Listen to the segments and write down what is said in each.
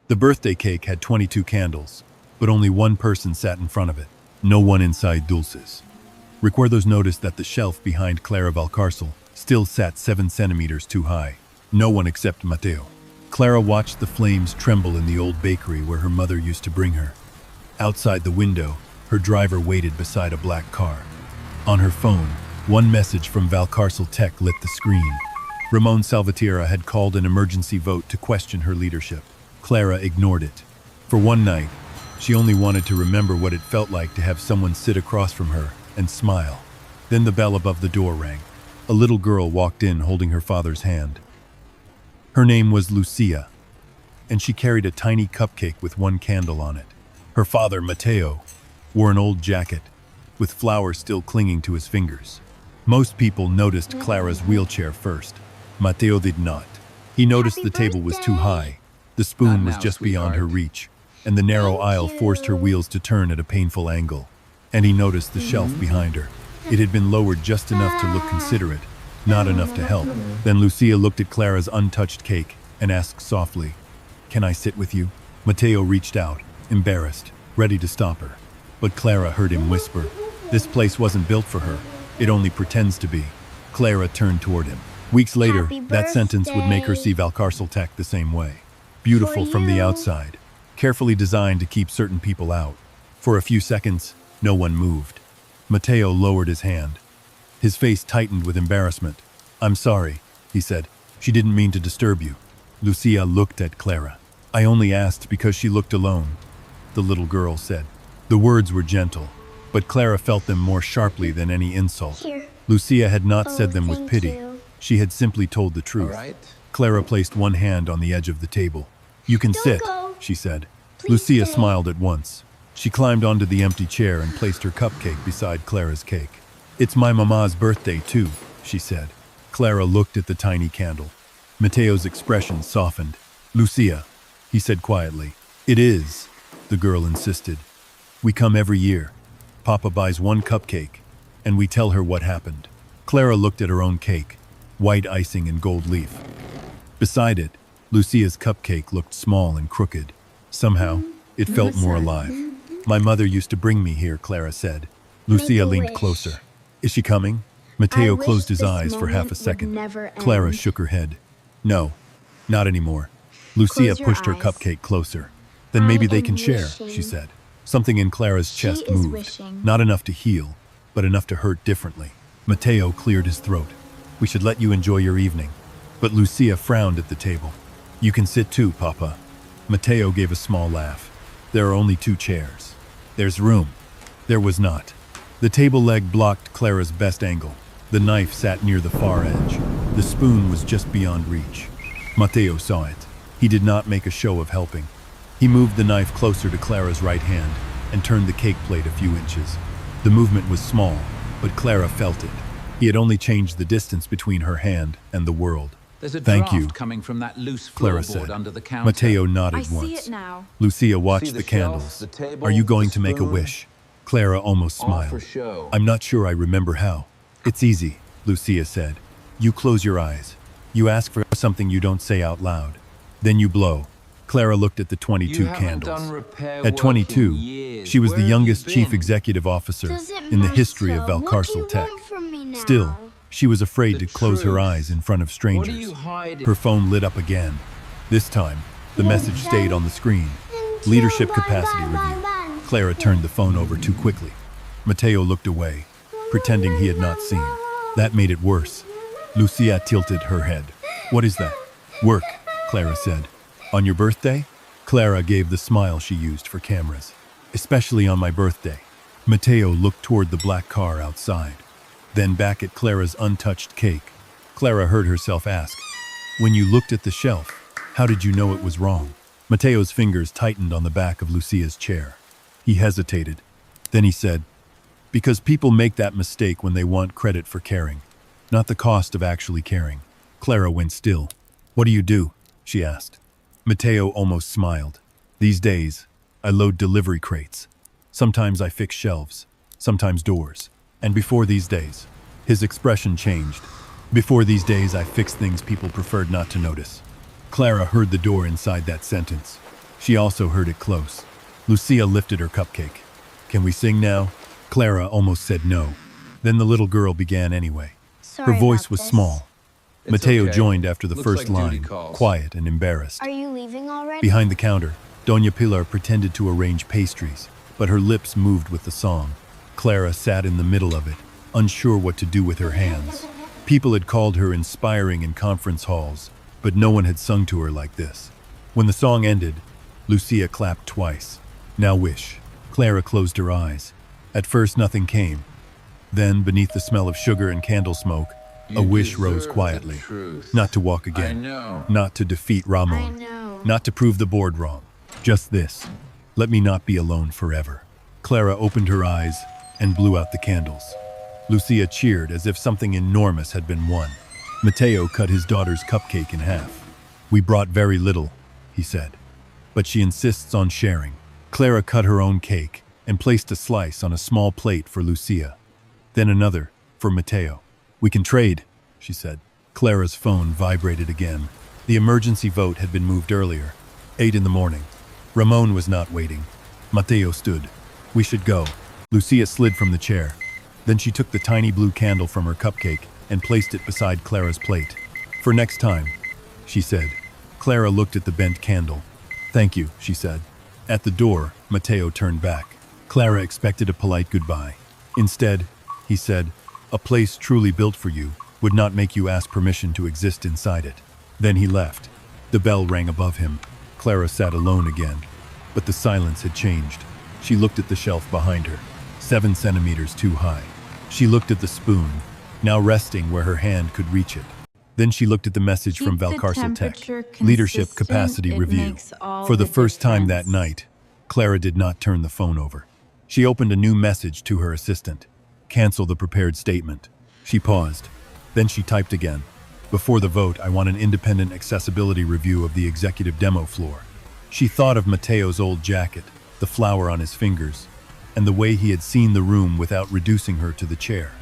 The birthday cake had 22 candles, but only one person sat in front of it. No one inside Dulce's. Recuerdos noticed that the shelf behind Clara Valcarcel still sat 7 centimeters too high. No one except Mateo. Clara watched the flames tremble in the old bakery where her mother used to bring her. Outside the window, her driver waited beside a black car. On her phone, one message from Valcarcel Tech lit the screen. Ramon Salvatierra had called an emergency vote to question her leadership. Clara ignored it. For one night, she only wanted to remember what it felt like to have someone sit across from her and smile. Then the bell above the door rang. A little girl walked in holding her father's hand. Her name was Lucia, and she carried a tiny cupcake with one candle on it. Her father, Mateo, wore an old jacket, with flowers still clinging to his fingers. Most people noticed Clara's wheelchair first. Mateo did not. He noticed the table was too high, the spoon was just beyond her reach, and the narrow aisle forced her wheels to turn at a painful angle. And he noticed the shelf behind her. It had been lowered just enough to look considerate, not enough to help. Then Lucia looked at Clara's untouched cake and asked softly, "Can I sit with you?" Mateo reached out, embarrassed, ready to stop her. But Clara heard him whisper, "This place wasn't built for her. It only pretends to be." Clara turned toward him. Weeks later, that sentence would make her see Valcarcel Tech the same way. Beautiful from the outside, carefully designed to keep certain people out. For a few seconds, no one moved. Mateo lowered his hand. His face tightened with embarrassment. "I'm sorry," he said. "She didn't mean to disturb you." Lucia looked at Clara. "I only asked because she looked alone," the little girl said. The words were gentle, but Clara felt them more sharply than any insult. Lucia had not said them with pity. She had simply told the truth. Clara placed one hand on the edge of the table. "You can sit," she said. Lucia smiled at once. She climbed onto the empty chair and placed her cupcake beside Clara's cake. "It's my mama's birthday too," she said. Clara looked at the tiny candle. Mateo's expression softened. "Lucia," he said quietly. "It is," the girl insisted. "We come every year. Papa buys one cupcake, and we tell her what happened." Clara looked at her own cake, white icing and gold leaf. Beside it, Lucia's cupcake looked small and crooked. Somehow, it felt more alive. "My mother used to bring me here," Clara said. Lucia leaned closer. "Is she coming?" Mateo closed his eyes for half a second. Clara shook her head. "No, not anymore." Lucia pushed her cupcake closer. "Then maybe they can share," she said. Something in Clara's chest moved, not enough to heal, but enough to hurt differently. Mateo cleared his throat. "We should let you enjoy your evening." But Lucia frowned at the table. "You can sit too, Papa." Mateo gave a small laugh. "There are only 2 chairs. There's room." There was not. The table leg blocked Clara's best angle. The knife sat near the far edge. The spoon was just beyond reach. Mateo saw it. He did not make a show of helping. He moved the knife closer to Clara's right hand and turned the cake plate a few inches. The movement was small, but Clara felt it. He had only changed the distance between her hand and the world. There's a "Thank you," draft coming from that loose Clara floorboard said. under the counter. Mateo nodded I see once. it now. Lucia watched See the the shelf, candles. the table, "Are you going the to make a spoon?" wish?" Clara almost All for smiled. show. "I'm not sure I remember how." "It's easy," Lucia said. "You close your eyes. You ask for something you don't say out loud. Then you blow." Clara looked at the 22 You haven't candles. done repair At work in 22, years. she was Where the have you youngest chief been? executive officer Does it in the matter? history of What do Valcarcel you Tech. want from me now? Still, she was afraid The to close her truth. eyes in front of What are strangers. you hiding? Her phone lit up again. This time, the message stayed on the screen. Leadership capacity review. Clara turned the phone over too quickly. Mateo looked away, pretending he had not seen. That made it worse. Lucia tilted her head. "What is that?" "Work," Clara said. "On your birthday?" Clara gave the smile she used for cameras. "Especially on my birthday." Mateo looked toward the black car outside, then back at Clara's untouched cake. Clara heard herself ask, "When you looked at the shelf, how did you know it was wrong?" Mateo's fingers tightened on the back of Lucia's chair. He hesitated. Then he said, "Because people make that mistake when they want credit for caring, not the cost of actually caring." Clara went still. "What do you do?" she asked. Mateo almost smiled. "These days, I load delivery crates. Sometimes I fix shelves, sometimes doors. And before these days," his expression changed. "Before these days, I fix things people preferred not to notice." Clara heard the door inside that sentence. She also heard it close. Lucia lifted her cupcake. "Can we sing now?" Clara almost said no. Then the little girl began anyway. Her Sorry voice about was this. small. It's Mateo okay. joined after the Looks first like duty line, calls. quiet and embarrassed. Are you leaving already? Behind the counter, Doña Pilar pretended to arrange pastries, but her lips moved with the song. Clara sat in the middle of it, unsure what to do with her hands. People had called her inspiring in conference halls, but no one had sung to her like this. When the song ended, Lucia clapped twice. "Now wish." Clara closed her eyes. At first nothing came. Then, beneath the smell of sugar and candle smoke, a wish rose quietly. Not to walk again. Not to defeat I Ramon. know. Not to prove the board wrong. Just this. Let me not be alone forever. Clara opened her eyes and blew out the candles. Lucia cheered as if something enormous had been won. Mateo cut his daughter's cupcake in half. "We brought very little," he said. "But she insists on sharing." Clara cut her own cake and placed a slice on a small plate for Lucia. Then another for Mateo. "We can trade," she said. Clara's phone vibrated again. The emergency vote had been moved earlier. 8 in the morning. Ramon was not waiting. Mateo stood. "We should go." Lucia slid from the chair. Then she took the tiny blue candle from her cupcake and placed it beside Clara's plate. "For next time," she said. Clara looked at the bent candle. "Thank you," she said. At the door, Mateo turned back. Clara expected a polite goodbye. Instead, he said, "A place truly built for you would not make you ask permission to exist inside it." Then he left. The bell rang above him. Clara sat alone again. But the silence had changed. She looked at the shelf behind her, 7 centimeters too high. She looked at the spoon, now resting where her hand could reach it. Then she looked at the message from Valcarcel Tech, Leadership Capacity Review. For the first time that night, Clara did not turn the phone over. She opened a new message to her assistant. "Cancel the prepared statement." She paused. Then she typed again. "Before the vote, I want an independent accessibility review of the executive demo floor." She thought of Mateo's old jacket, the flower on his fingers, and the way he had seen the room without reducing her to the chair.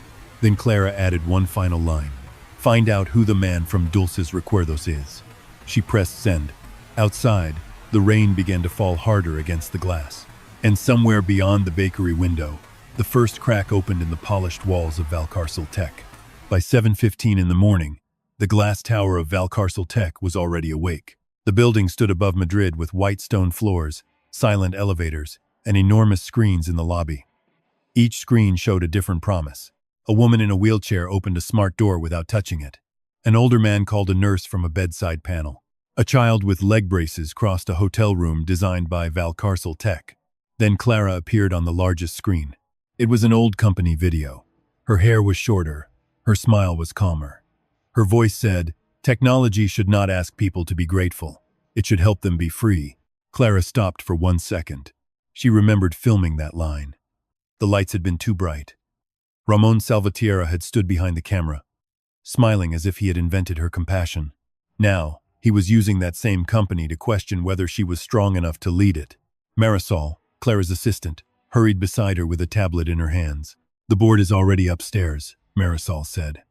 Then Clara added one final line. "Find out who the man from Dulces Recuerdos is." She pressed send. Outside, the rain began to fall harder against the glass. And somewhere beyond the bakery window, the first crack opened in the polished walls of Valcarcel Tech. By 7:15 in the morning, the glass tower of Valcarcel Tech was already awake. The building stood above Madrid with white stone floors, silent elevators, and enormous screens in the lobby. Each screen showed a different promise. A woman in a wheelchair opened a smart door without touching it. An older man called a nurse from a bedside panel. A child with leg braces crossed a hotel room designed by Valcarcel Tech. Then Clara appeared on the largest screen. It was an old company video. Her hair was shorter. Her smile was calmer. Her voice said, "Technology should not ask people to be grateful. It should help them be free." Clara stopped for 1 second. She remembered filming that line. The lights had been too bright. Ramon Salvatierra had stood behind the camera, smiling as if he had invented her compassion. Now, he was using that same company to question whether she was strong enough to lead it. Marisol, Clara's assistant, hurried beside her with a tablet in her hands. "The board is already upstairs," Marisol said.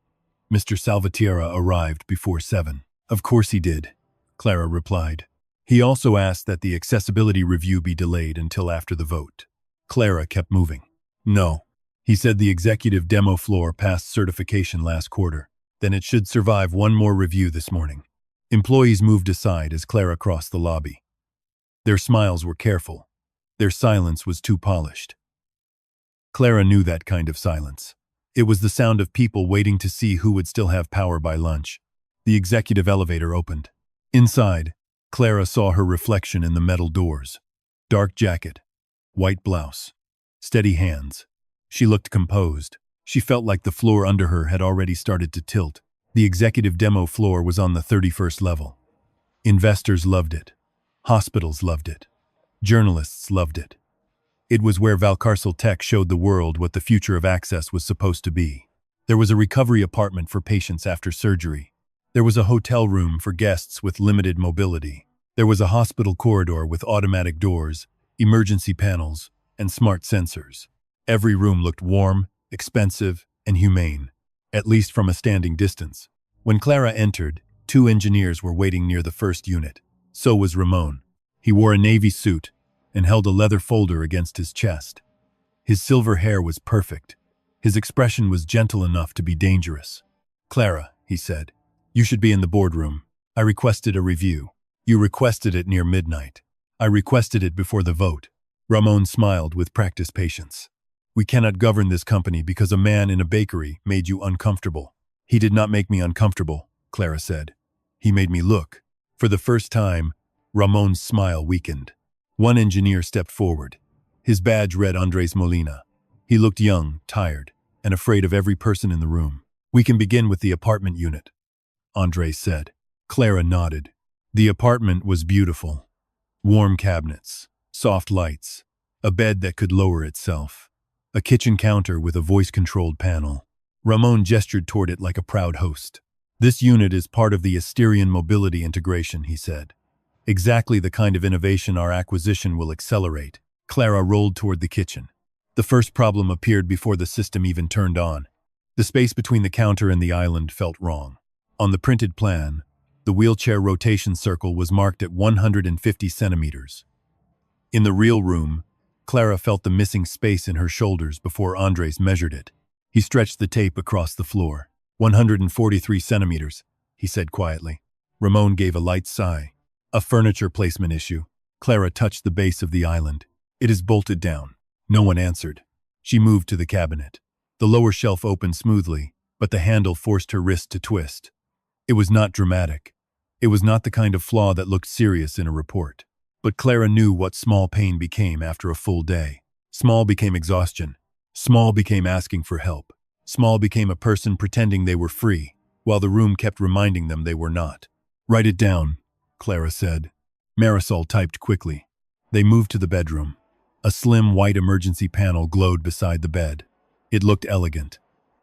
"Mr. Salvatierra arrived before 7. "Of course he did," Clara replied. "He also asked that the accessibility review be delayed until after the vote." Clara kept moving. "No. He said the executive demo floor passed certification last quarter. Then it should survive one more review this morning." Employees moved aside as Clara crossed the lobby. Their smiles were careful. Their silence was too polished. Clara knew that kind of silence. It was the sound of people waiting to see who would still have power by lunch. The executive elevator opened. Inside, Clara saw her reflection in the metal doors. Dark jacket, white blouse, steady hands. She looked composed. She felt like the floor under her had already started to tilt. The executive demo floor was on the 31st level. Investors loved it. Hospitals loved it. Journalists loved it. It was where Valcarcel Tech showed the world what the future of access was supposed to be. There was a recovery apartment for patients after surgery. There was a hotel room for guests with limited mobility. There was a hospital corridor with automatic doors, emergency panels, and smart sensors. Every room looked warm, expensive, and humane, at least from a standing distance. When Clara entered, 2 engineers were waiting near the first unit. So was Ramon. He wore a navy suit and held a leather folder against his chest. His silver hair was perfect. His expression was gentle enough to be dangerous. "Clara," he said, "you should be in the boardroom. I requested a review. You requested it near midnight. I requested it before the vote." Ramon smiled with practiced patience. "We cannot govern this company because a man in a bakery made you uncomfortable." "He did not make me uncomfortable," Clara said. "He made me look." For the first time, Ramon's smile weakened. One engineer stepped forward. His badge read Andres Molina. He looked young, tired, and afraid of every person in the room. "We can begin with the apartment unit," Andres said. Clara nodded. The apartment was beautiful. Warm cabinets, soft lights, a bed that could lower itself, a kitchen counter with a voice-controlled panel. Ramon gestured toward it like a proud host. "This unit is part of the Asterian mobility integration," he said. "Exactly the kind of innovation our acquisition will accelerate." Clara rolled toward the kitchen. The first problem appeared before the system even turned on. The space between the counter and the island felt wrong. On the printed plan, the wheelchair rotation circle was marked at 150 centimeters. In the real room, Clara felt the missing space in her shoulders before Andres measured it. He stretched the tape across the floor. 143 centimeters, he said quietly. Ramon gave a light sigh. "A furniture placement issue." Clara touched the base of the island. "It is bolted down." No one answered. She moved to the cabinet. The lower shelf opened smoothly, but the handle forced her wrist to twist. It was not dramatic. It was not the kind of flaw that looked serious in a report. But Clara knew what small pain became after a full day. Small became exhaustion. Small became asking for help. Small became a person pretending they were free, while the room kept reminding them they were not. "Write it down," Clara said. Marisol typed quickly. They moved to the bedroom. A slim white emergency panel glowed beside the bed. It looked elegant.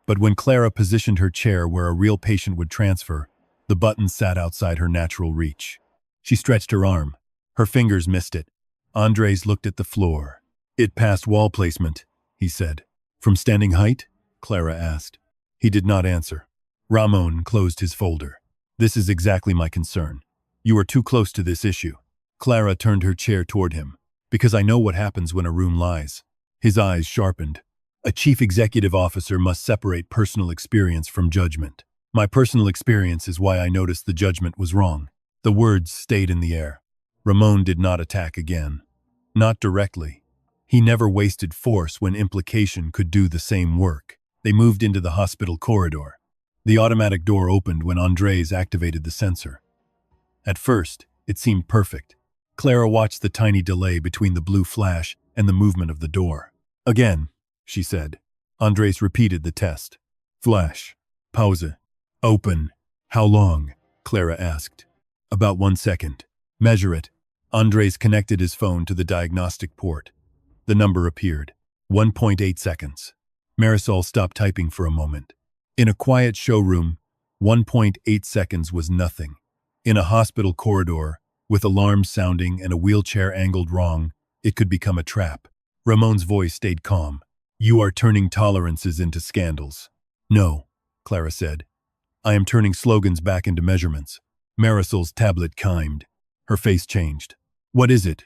But when Clara positioned her chair where a real patient would transfer, the button sat outside her natural reach. She stretched her arm. Her fingers missed it. Andres looked at the floor. "It passed wall placement," he said. "From standing height?" Clara asked. He did not answer. Ramon closed his folder. "This is exactly my concern. You are too close to this issue." Clara turned her chair toward him. "Because I know what happens when a room lies." His eyes sharpened. "A chief executive officer must separate personal experience from judgment. My personal experience is why I noticed the judgment was wrong." The words stayed in the air. Ramon did not attack again. Not directly. He never wasted force when implication could do the same work. They moved into the hospital corridor. The automatic door opened when Andres activated the sensor. At first, it seemed perfect. Clara watched the tiny delay between the blue flash and the movement of the door. "Again," she said. Andres repeated the test. "Flash. Pause. Open." "How long?" Clara asked. "About 1 second. Measure it." Andres connected his phone to the diagnostic port. The number appeared. 1.8 seconds. Marisol stopped typing for a moment. In a quiet showroom, 1.8 seconds was nothing. In a hospital corridor, with alarms sounding and a wheelchair angled wrong, it could become a trap. Ramon's voice stayed calm. "You are turning tolerances into scandals." "No," Clara said. "I am turning slogans back into measurements." Marisol's tablet chimed. Her face changed. "What is it?"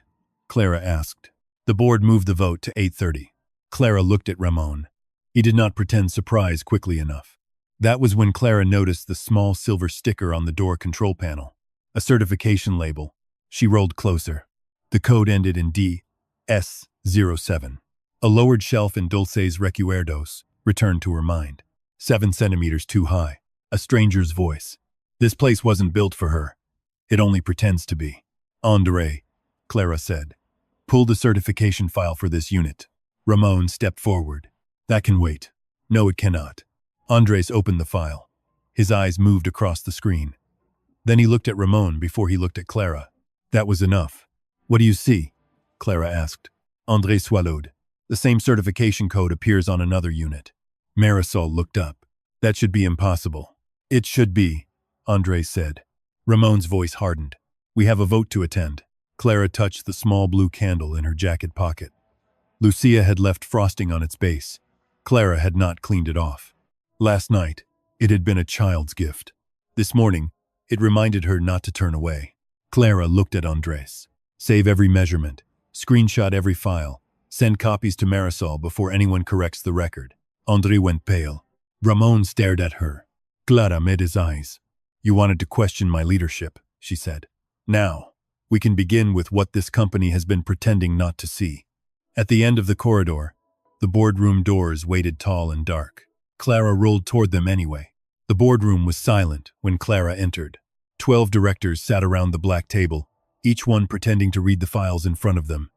Clara asked. The board moved the vote to 8:30. Clara looked at Ramon. He did not pretend surprise quickly enough. That was when Clara noticed the small silver sticker on the door control panel. A certification label. She rolled closer. The code ended in DS07. A lowered shelf in Dulce's Recuerdos returned to her mind. 7 centimeters too high. A stranger's voice. "This place wasn't built for her. It only pretends to be." "André," Clara said. "Pull the certification file for this unit." Ramon stepped forward. "That can wait." "No, it cannot." Andres opened the file. His eyes moved across the screen. Then he looked at Ramon before he looked at Clara. That was enough. "What do you see?" Clara asked. Andres swallowed. "The same certification code appears on another unit." Marisol looked up. "That should be impossible." "It should be," Andres said. Ramon's voice hardened. "We have a vote to attend." Clara touched the small blue candle in her jacket pocket. Lucia had left frosting on its base. Clara had not cleaned it off. Last night, it had been a child's gift. This morning, it reminded her not to turn away. Clara looked at Andres. Save every measurement. Screenshot every file. Send copies to Marisol before anyone corrects the record. Andre went pale. Ramon stared at her. Clara made his eyes. You wanted to question my leadership, she said. Now, we can begin with what this company has been pretending not to see. At the end of the corridor, the boardroom doors waited tall and dark. Clara rolled toward them anyway. The boardroom was silent when Clara entered. 12 directors sat around the black table, each one pretending to read the files in front of them.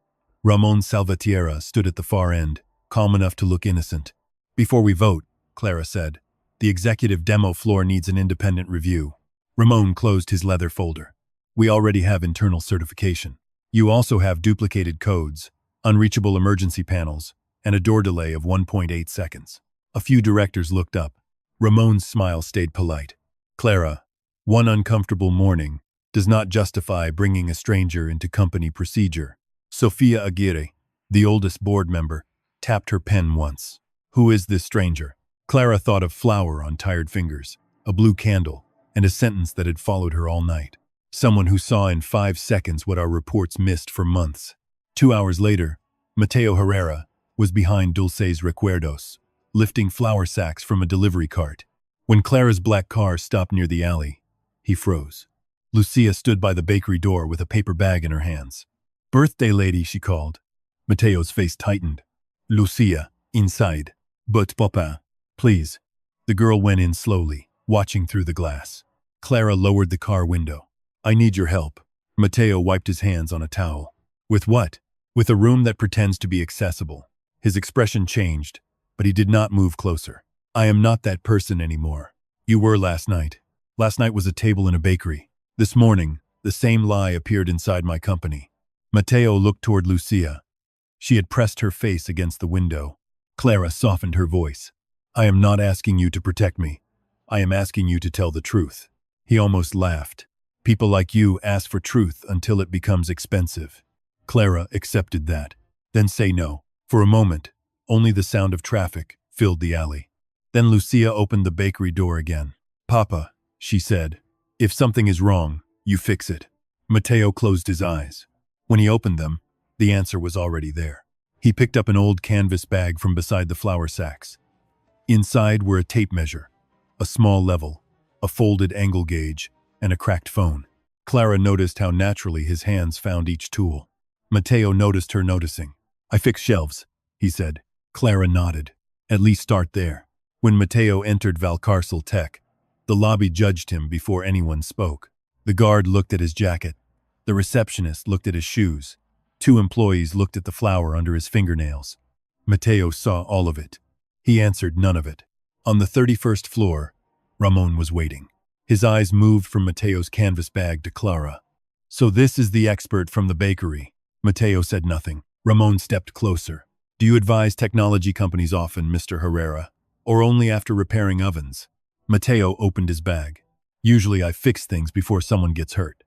Ramon Salvatierra stood at the far end, calm enough to look innocent. Before we vote, Clara said, the executive demo floor needs an independent review. Ramon closed his leather folder. We already have internal certification. You also have duplicated codes, unreachable emergency panels, and a door delay of 1.8 seconds. A few directors looked up. Ramon's smile stayed polite. Clara, one uncomfortable morning does not justify bringing a stranger into company procedure. Sofia Aguirre, the oldest board member, tapped her pen once. Who is this stranger? Clara thought of flour on tired fingers, a blue candle, and a sentence that had followed her all night. Someone who saw in 5 seconds what our reports missed for months. 2 hours later, Mateo Herrera was behind Dulce's Recuerdos, lifting flour sacks from a delivery cart. When Clara's black car stopped near the alley, he froze. Lucia stood by the bakery door with a paper bag in her hands. Birthday lady, she called. Mateo's face tightened. Lucia, inside. But Papa, please. The girl went in slowly, watching through the glass. Clara lowered the car window. I need your help. Mateo wiped his hands on a towel. With what? With a room that pretends to be accessible. His expression changed, but he did not move closer. I am not that person anymore. You were last night. Last night was a table in a bakery. This morning, the same lie appeared inside my company. Mateo looked toward Lucia. She had pressed her face against the window. Clara softened her voice. I am not asking you to protect me. I am asking you to tell the truth. He almost laughed. People like you ask for truth until it becomes expensive. Clara accepted that. Then say no. For a moment, only the sound of traffic filled the alley. Then Lucia opened the bakery door again. Papa, she said, if something is wrong, you fix it. Mateo closed his eyes. When he opened them, the answer was already there. He picked up an old canvas bag from beside the flour sacks. Inside were a tape measure, a small level, a folded angle gauge, and a cracked phone. Clara noticed how naturally his hands found each tool. Mateo noticed her noticing. I fix shelves, he said. Clara nodded. At least start there. When Mateo entered Valcarcel Tech, the lobby judged him before anyone spoke. The guard looked at his jacket. The receptionist looked at his shoes. 2 employees looked at the flour under his fingernails. Mateo saw all of it. He answered none of it. On the 31st floor, Ramon was waiting. His eyes moved from Mateo's canvas bag to Clara. So this is the expert from the bakery. Mateo said nothing. Ramon stepped closer. Do you advise technology companies often, Mr. Herrera, or only after repairing ovens? Mateo opened his bag. Usually I fix things before someone gets hurt.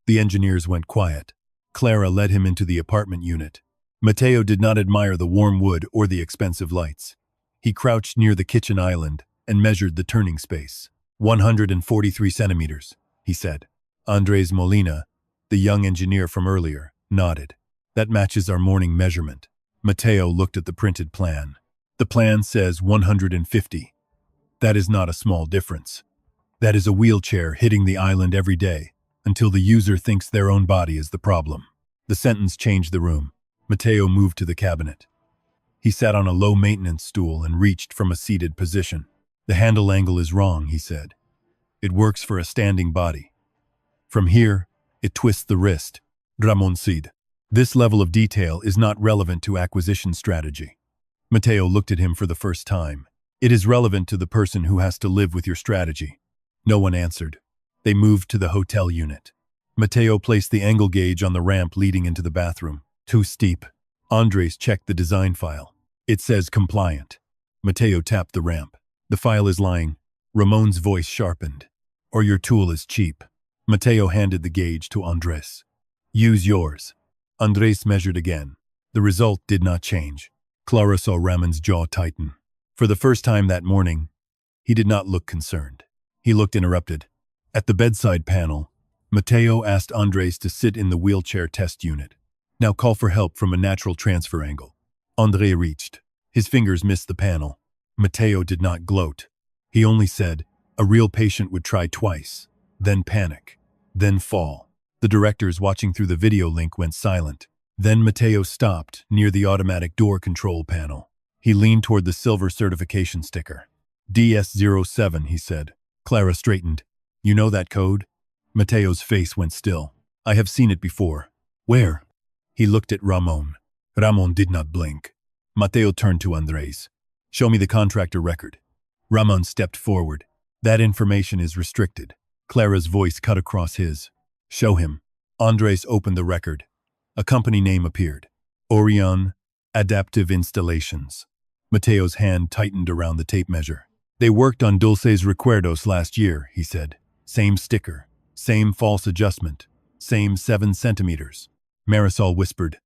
The engineers went quiet. Clara led him into the apartment unit. Mateo did not admire the warm wood or the expensive lights. He crouched near the kitchen island and measured the turning space. 143 centimeters, he said. Andres Molina, the young engineer from earlier, nodded. That matches our morning measurement. Mateo looked at the printed plan. The plan says 150. That is not a small difference. That is a wheelchair hitting the island every day until the user thinks their own body is the problem. The sentence changed the room. Mateo moved to the cabinet. He sat on a low-maintenance stool and reached from a seated position. The handle angle is wrong, he said. It works for a standing body. From here, it twists the wrist. Ramon said. This level of detail is not relevant to acquisition strategy. Mateo looked at him for the first time. It is relevant to the person who has to live with your strategy. No one answered. They moved to the hotel unit. Mateo placed the angle gauge on the ramp leading into the bathroom. Too steep. Andres checked the design file. It says compliant. Mateo tapped the ramp. The file is lying. Ramon's voice sharpened. Or your tool is cheap. Mateo handed the gauge to Andres. Use yours. Andres measured again. The result did not change. Clara saw Ramon's jaw tighten. For the first time that morning, he did not look concerned. He looked interrupted. At the bedside panel, Mateo asked Andres to sit in the wheelchair test unit. Now call for help from a natural transfer angle. Andre reached. His fingers missed the panel. Mateo did not gloat. He only said, a real patient would try twice, then panic, then fall. The directors watching through the video link went silent. Then Mateo stopped near the automatic door control panel. He leaned toward the silver certification sticker. DS07, he said. Clara straightened. You know that code? Mateo's face went still. I have seen it before. Where? He looked at Ramon. Ramon did not blink. Mateo turned to Andres. Show me the contractor record. Ramon stepped forward. That information is restricted. Clara's voice cut across his. Show him. Andres opened the record. A company name appeared. Orion Adaptive Installations. Mateo's hand tightened around the tape measure. They worked on Dulce's Recuerdos last year, he said. Same sticker. Same false adjustment. Same 7 centimeters. Marisol whispered.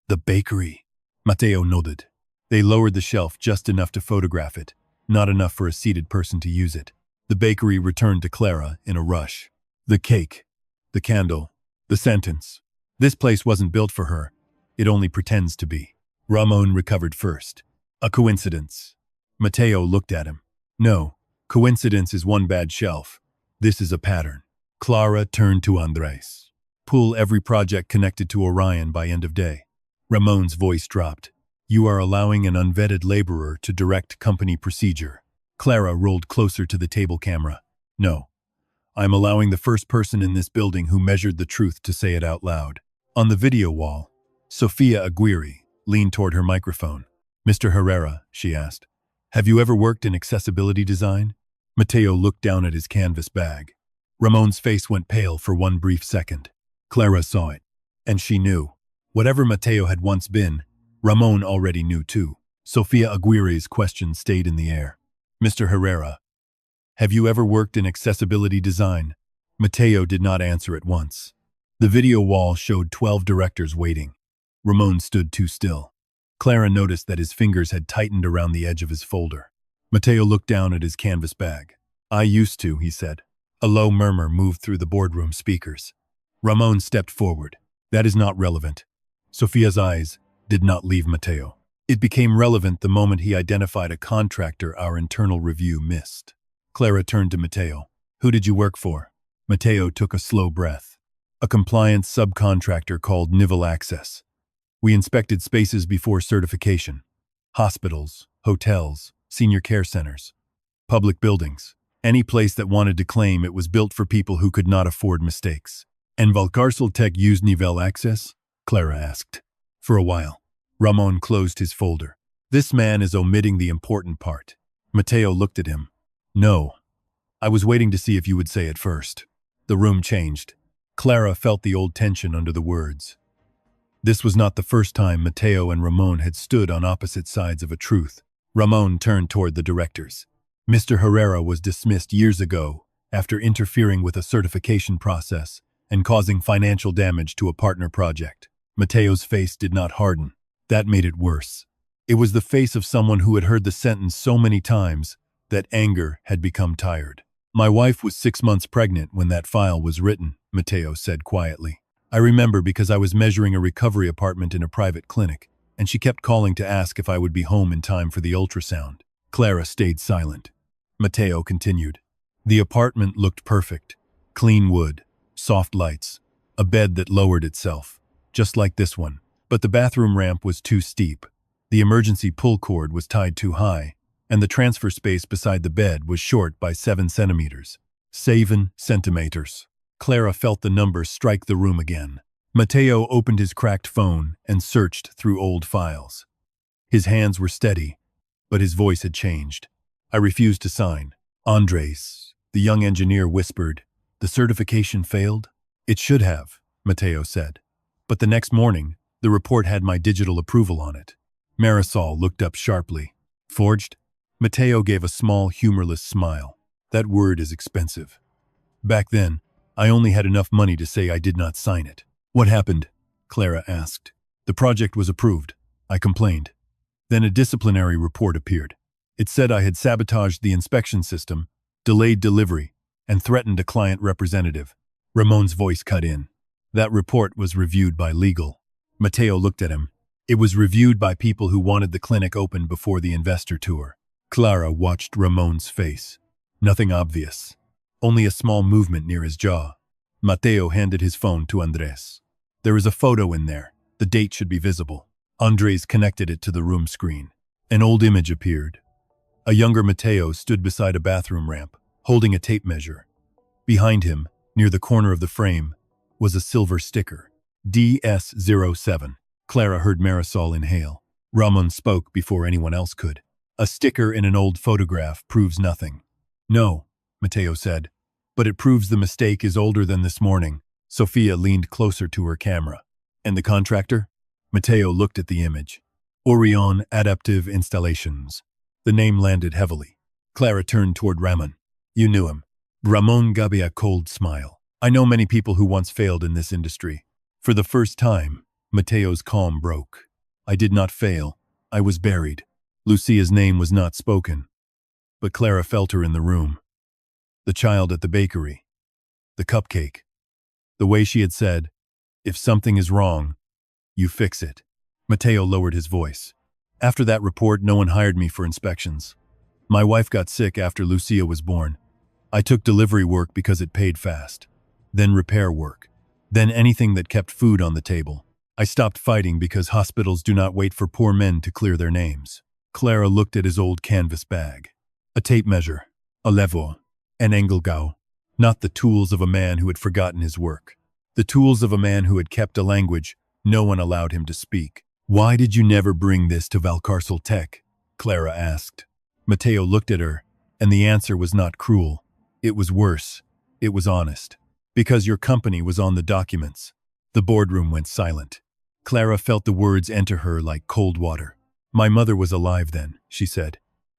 The bakery. Mateo nodded. They lowered the shelf just enough to photograph it, not enough for a seated person to use it. The bakery returned to Clara in a rush. The cake. The candle. The sentence. This place wasn't built for her. It only pretends to be. Ramon recovered first. A coincidence. Mateo looked at him. No, coincidence is one bad shelf. This is a pattern. Clara turned to Andres. Pull every project connected to Orion by end of day. Ramon's voice dropped. You are allowing an unvetted laborer to direct company procedure. Clara rolled closer to the table camera. No. I'm allowing the first person in this building who measured the truth to say it out loud. On the video wall, Sofia Aguirre leaned toward her microphone. Mr. Herrera, she asked, have you ever worked in accessibility design? Mateo looked down at his canvas bag. Ramon's face went pale for one brief second. Clara saw it, and she knew. Whatever Mateo had once been, Ramon already knew too. Sofia Aguirre's question stayed in the air. Mr. Herrera, have you ever worked in accessibility design? Mateo did not answer at once. The video wall showed 12 directors waiting. Ramon stood too still. Clara noticed that his fingers had tightened around the edge of his folder. Mateo looked down at his canvas bag. I used to, he said. A low murmur moved through the boardroom speakers. Ramon stepped forward. That is not relevant. Sofia's eyes did not leave Mateo. It became relevant the moment he identified a contractor our internal review missed. Clara turned to Mateo. Who did you work for? Mateo took a slow breath. A compliance subcontractor called Nivel Access. We inspected spaces before certification. Hospitals, hotels, senior care centers, public buildings. Any place that wanted to claim it was built for people who could not afford mistakes. And Valcarcel Tech used Nivel Access? Clara asked. For a while. Ramon closed his folder. This man is omitting the important part. Mateo looked at him. No. I was waiting to see if you would say it first. The room changed. Clara felt the old tension under the words. This was not the first time Mateo and Ramon had stood on opposite sides of a truth. Ramon turned toward the directors. Mr. Herrera was dismissed years ago after interfering with a certification process and causing financial damage to a partner project. Mateo's face did not harden. That made it worse. It was the face of someone who had heard the sentence so many times that anger had become tired. My wife was 6 months pregnant when that file was written, Mateo said quietly. I remember because I was measuring a recovery apartment in a private clinic, and she kept calling to ask if I would be home in time for the ultrasound. Clara stayed silent. Mateo continued. The apartment looked perfect. Clean wood, soft lights, a bed that lowered itself, just like this one. But the bathroom ramp was too steep. The emergency pull cord was tied too high, and the transfer space beside the bed was short by 7 centimeters. 7 centimeters. Clara felt the number strike the room again. Mateo opened his cracked phone and searched through old files. His hands were steady, but his voice had changed. I refused to sign. Andres, the young engineer, whispered, the certification failed? It should have, Mateo said. But the next morning, the report had my digital approval on it. Marisol looked up sharply. Forged? Mateo gave a small, humorless smile. That word is expensive. Back then, I only had enough money to say I did not sign it. What happened? Clara asked. The project was approved. I complained. Then a disciplinary report appeared. It said I had sabotaged the inspection system, delayed delivery, and threatened a client representative. Ramon's voice cut in. That report was reviewed by legal. Mateo looked at him. It was reviewed by people who wanted the clinic open before the investor tour. Clara watched Ramon's face. Nothing obvious. Only a small movement near his jaw. Mateo handed his phone to Andres. There is a photo in there. The date should be visible. Andres connected it to the room screen. An old image appeared. A younger Mateo stood beside a bathroom ramp, holding a tape measure. Behind him, near the corner of the frame, was a silver sticker. DS07. Clara heard Marisol inhale. Ramon spoke before anyone else could. A sticker in an old photograph proves nothing. No, Mateo said, but it proves the mistake is older than this morning. Sofia leaned closer to her camera. And the contractor? Mateo looked at the image. Orion Adaptive Installations. The name landed heavily. Clara turned toward Ramon. You knew him. Ramon gave a cold smile. I know many people who once failed in this industry. For the first time, Mateo's calm broke. I did not fail. I was buried. Lucia's name was not spoken. But Clara felt her in the room. The child at the bakery. The cupcake. The way she had said, if something is wrong, you fix it. Mateo lowered his voice. After that report, no one hired me for inspections. My wife got sick after Lucia was born. I took delivery work because it paid fast. Then repair work. Then anything that kept food on the table. I stopped fighting because hospitals do not wait for poor men to clear their names. Clara looked at his old canvas bag. A tape measure, a lever, an Engelgau. Not the tools of a man who had forgotten his work. The tools of a man who had kept a language no one allowed him to speak. Why did you never bring this to Valcarcel Tech? Clara asked. Mateo looked at her, and the answer was not cruel. It was worse. It was honest. Because your company was on the documents. The boardroom went silent. Clara felt the words enter her like cold water. My mother was alive then, she said.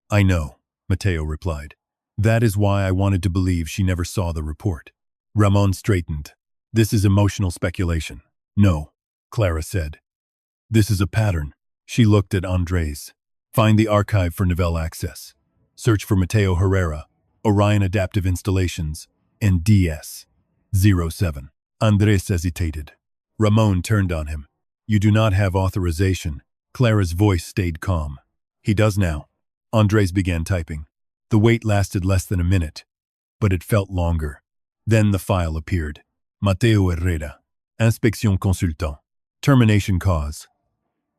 I know, Mateo replied. That is why I wanted to believe she never saw the report. Ramon straightened. This is emotional speculation. No, Clara said. This is a pattern. She looked at Andres. Find the archive for Novell Access. Search for Mateo Herrera, Orion Adaptive Installations, and DS07. Andres hesitated. Ramon turned on him. You do not have authorization. Clara's voice stayed calm. He does now. Andres began typing. The wait lasted less than a minute, but it felt longer. Then the file appeared. Mateo Herrera. Inspection Consultant. Termination cause.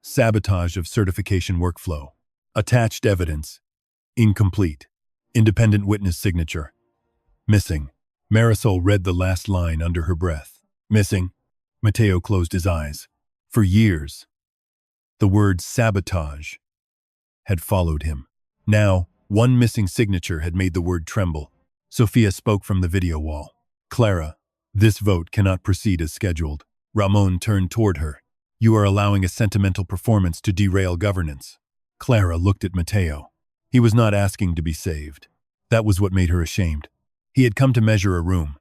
Sabotage of certification workflow. Attached evidence. Incomplete. Independent witness signature. Missing. Marisol read the last line under her breath. Missing. Mateo closed his eyes. For years, the word sabotage had followed him. Now, one missing signature had made the word tremble. Sofia spoke from the video wall. Clara, this vote cannot proceed as scheduled. Ramon turned toward her. You are allowing a sentimental performance to derail governance. Clara looked at Mateo. He was not asking to be saved. That was what made her ashamed. He had come to measure a room.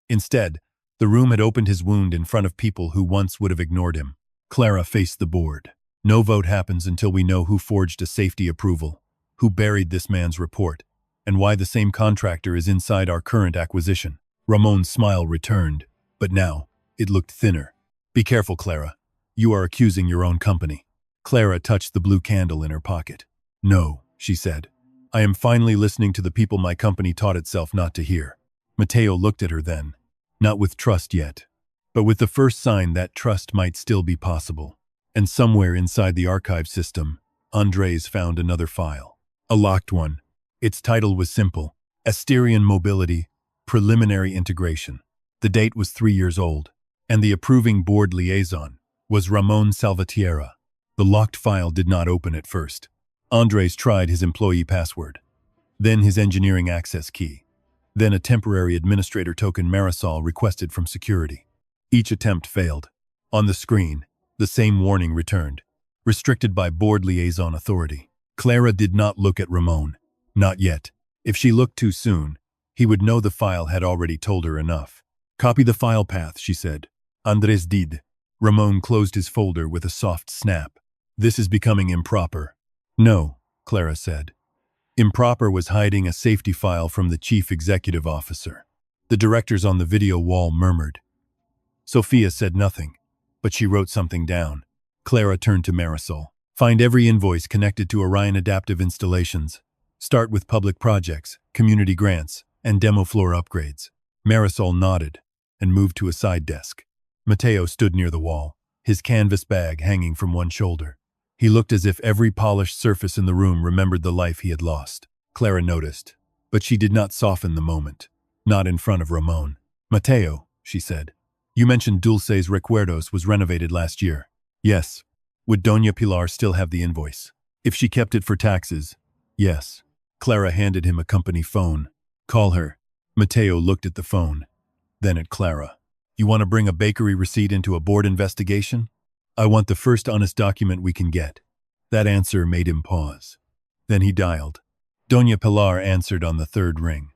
Instead, the room had opened his wound in front of people who once would have ignored him. Clara faced the board. No vote happens until we know who forged a safety approval, who buried this man's report, and why the same contractor is inside our current acquisition. Ramon's smile returned, but now it looked thinner. Be careful, Clara. You are accusing your own company. Clara touched the blue candle in her pocket. No, she said. I am finally listening to the people my company taught itself not to hear. Mateo looked at her then, not with trust yet, but with the first sign that trust might still be possible. And somewhere inside the archive system, Andres found another file. A locked one. Its title was simple. Asterion Mobility, Preliminary Integration. The date was 3 years old, and the approving board liaison was Ramon Salvatierra. The locked file did not open at first. Andres tried his employee password, then his engineering access key, then a temporary administrator token Marisol requested from security. Each attempt failed. On the screen, the same warning returned. Restricted by board liaison authority. Clara did not look at Ramon. Not yet. If she looked too soon, he would know the file had already told her enough. Copy the file path, she said. Andres did. Ramon closed his folder with a soft snap. This is becoming improper. No, Clara said. Improper was hiding a safety file from the chief executive officer. The directors on the video wall murmured. Sophia said nothing, but she wrote something down. Clara turned to Marisol. Find every invoice connected to Orion Adaptive Installations. Start with public projects, community grants, and demo floor upgrades. Marisol nodded and moved to a side desk. Mateo stood near the wall, his canvas bag hanging from one shoulder. He looked as if every polished surface in the room remembered the life he had lost. Clara noticed, but she did not soften the moment. Not in front of Ramon. Mateo, she said. You mentioned Dulce's Recuerdos was renovated last year. Yes. Would Doña Pilar still have the invoice? If she kept it for taxes? Yes. Clara handed him a company phone. Call her. Mateo looked at the phone, then at Clara. You want to bring a bakery receipt into a board investigation? I want the first honest document we can get. That answer made him pause. Then he dialed. Doña Pilar answered on the third ring.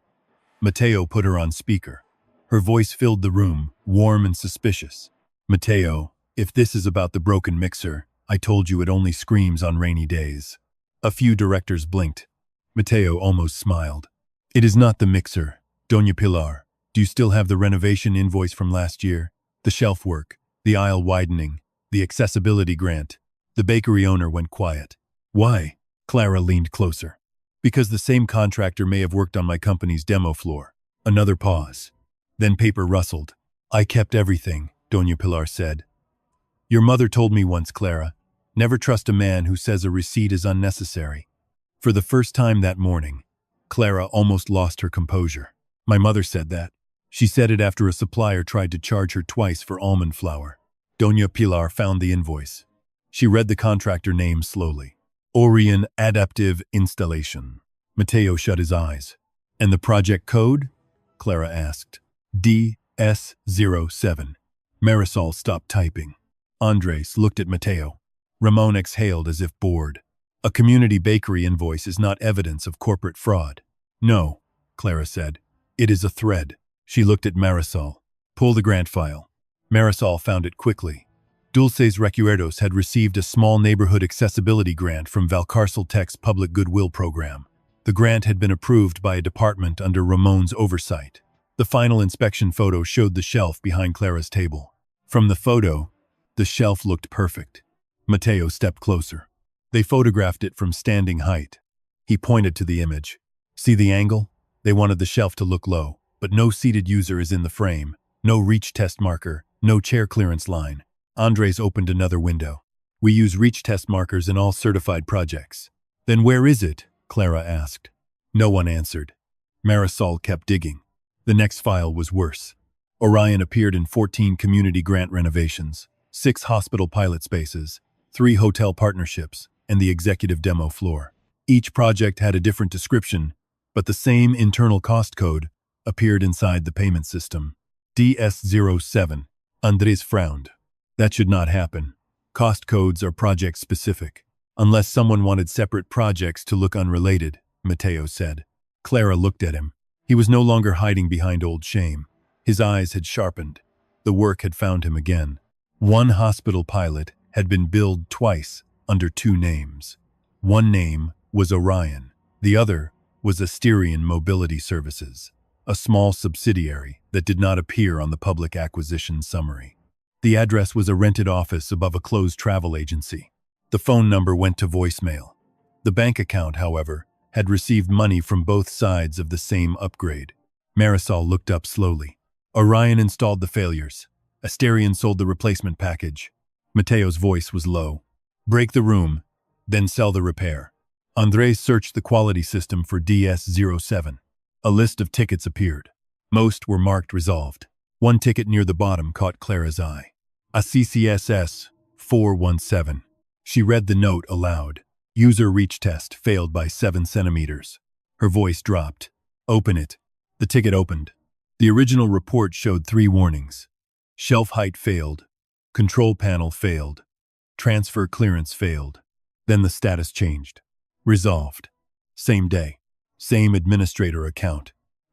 Mateo put her on speaker. Her voice filled the room, warm and suspicious. Mateo, if this is about the broken mixer, I told you it only screams on rainy days. A few directors blinked. Mateo almost smiled. It is not the mixer. Doña Pilar, do you still have the renovation invoice from last year? The shelf work, the aisle widening, the accessibility grant. The bakery owner went quiet. Why? Clara leaned closer. Because the same contractor may have worked on my company's demo floor. Another pause. Then paper rustled. I kept everything, Doña Pilar said. Your mother told me once, Clara, never trust a man who says a receipt is unnecessary. For the first time that morning, Clara almost lost her composure. My mother said that. She said it after a supplier tried to charge her twice for almond flour. Doña Pilar found the invoice. She read the contractor name slowly. Orion Adaptive Installation. Mateo shut his eyes. And the project code? Clara asked. DS07. Marisol stopped typing. Andres looked at Mateo. Ramon exhaled as if bored. A community bakery invoice is not evidence of corporate fraud. No, Clara said. It is a thread. She looked at Marisol. Pull the grant file. Marisol found it quickly. Dulce's Recuerdos had received a small neighborhood accessibility grant from Valcarcel Tech's Public Goodwill Program. The grant had been approved by a department under Ramon's oversight. The final inspection photo showed the shelf behind Clara's table. From the photo, the shelf looked perfect. Mateo stepped closer. They photographed it from standing height. He pointed to the image. See the angle? They wanted the shelf to look low, but no seated user is in the frame. No reach test marker, no chair clearance line. Andres opened another window. We use reach test markers in all certified projects. Then where is it? Clara asked. No one answered. Marisol kept digging. The next file was worse. Orion appeared in 14 community grant renovations, 6 hospital pilot spaces, 3 hotel partnerships, and the executive demo floor. Each project had a different description, but the same internal cost code appeared inside the payment system. DS07. Andres frowned. That should not happen. Cost codes are project-specific. Unless someone wanted separate projects to look unrelated, Mateo said. Clara looked at him. He was no longer hiding behind old shame. His eyes had sharpened. The work had found him again. One hospital pilot had been billed twice under 2 names. One name was Orion. The other was Asterion Mobility Services, a small subsidiary that did not appear on the public acquisition summary. The address was a rented office above a closed travel agency. The phone number went to voicemail. The bank account, however, had received money from both sides of the same upgrade. Marisol looked up slowly. Orion installed the failures. Asterion sold the replacement package. Mateo's voice was low. Break the room, then sell the repair. Andres searched the quality system for DS07. A list of tickets appeared. Most were marked resolved. One ticket near the bottom caught Clara's eye. A CCSS 417. She read the note aloud. User reach test failed by 7 centimeters. Her voice dropped. Open it. The ticket opened. The original report showed 3 warnings. Shelf height failed. Control panel failed. Transfer clearance failed. Then the status changed. Resolved. Same day. Same administrator account.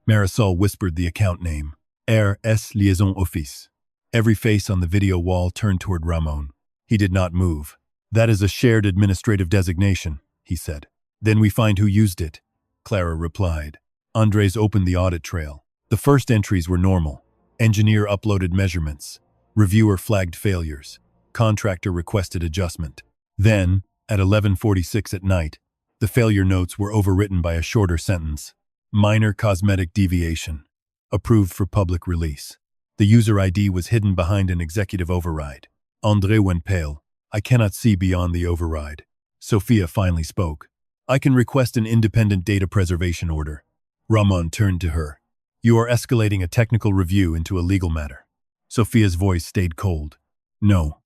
Marisol whispered the account name. RS Liaison Office. Every face on the video wall turned toward Ramon. He did not move. That is a shared administrative designation, he said. Then we find who used it, Clara replied. Andres opened the audit trail. The first entries were normal. Engineer uploaded measurements. Reviewer flagged failures. Contractor requested adjustment. Then, at 11:46 at night, the failure notes were overwritten by a shorter sentence. Minor cosmetic deviation. Approved for public release. The user ID was hidden behind an executive override. André went pale. I cannot see beyond the override. Sophia finally spoke. I can request an independent data preservation order. Ramon turned to her. You are escalating a technical review into a legal matter. Sophia's voice stayed cold. No.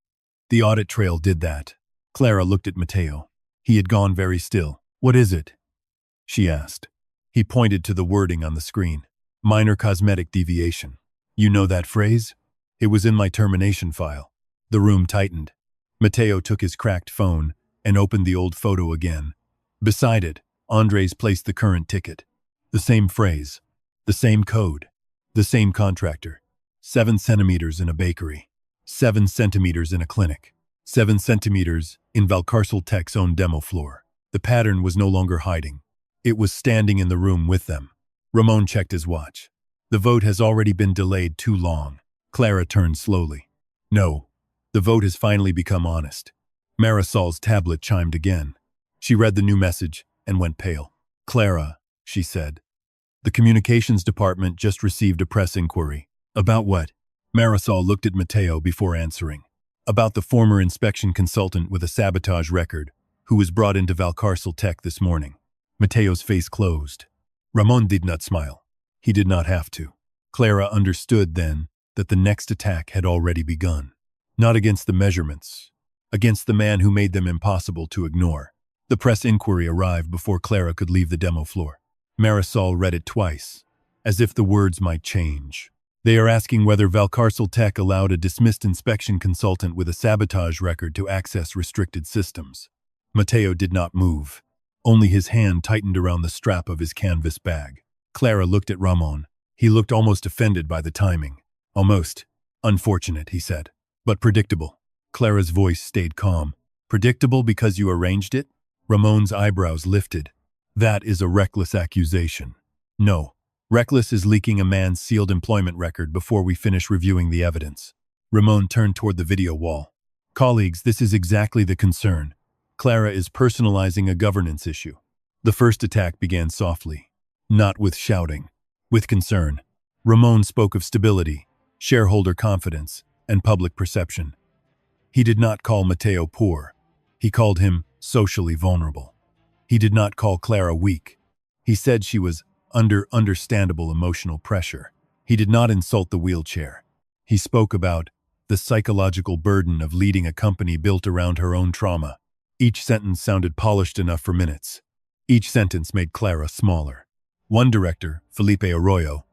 The audit trail did that. Clara looked at Mateo. He had gone very still. What is it? She asked. He pointed to the wording on the screen. Minor cosmetic deviation. You know that phrase? It was in my termination file. The room tightened. Mateo took his cracked phone and opened the old photo again. Beside it, Andres placed the current ticket. The same phrase. The same code. The same contractor. 7 centimeters in a bakery. 7 centimeters in a clinic. 7 centimeters in Valcarcel Tech's own demo floor. The pattern was no longer hiding. It was standing in the room with them. Ramon checked his watch. The vote has already been delayed too long. Clara turned slowly. No. The vote has finally become honest. Marisol's tablet chimed again. She read the new message and went pale. Clara, she said. The communications department just received a press inquiry. About what? Marisol looked at Mateo before answering. About the former inspection consultant with a sabotage record, who was brought into Valcarcel Tech this morning. Mateo's face closed. Ramon did not smile. He did not have to. Clara understood then that the next attack had already begun. Not against the measurements, against the man who made them impossible to ignore. The press inquiry arrived before Clara could leave the demo floor. Marisol read it twice, as if the words might change. They are asking whether Valcarcel Tech allowed a dismissed inspection consultant with a sabotage record to access restricted systems. Mateo did not move. Only his hand tightened around the strap of his canvas bag. Clara looked at Ramon. He looked almost offended by the timing. Almost. Unfortunate, he said. But predictable. Clara's voice stayed calm. Predictable because you arranged it? Ramon's eyebrows lifted. That is a reckless accusation. No. Reckless is leaking a man's sealed employment record before we finish reviewing the evidence. Ramon turned toward the video wall. Colleagues, this is exactly the concern. Clara is personalizing a governance issue. The first attack began softly. Not with shouting. With concern. Ramon spoke of stability, shareholder confidence, and public perception. He did not call Mateo poor. He called him socially vulnerable. He did not call Clara weak. He said she was under understandable emotional pressure. He did not insult the wheelchair. He spoke about the psychological burden of leading a company built around her own trauma. Each sentence sounded polished enough for minutes. Each sentence made Clara smaller. One director, Felipe Arroyo,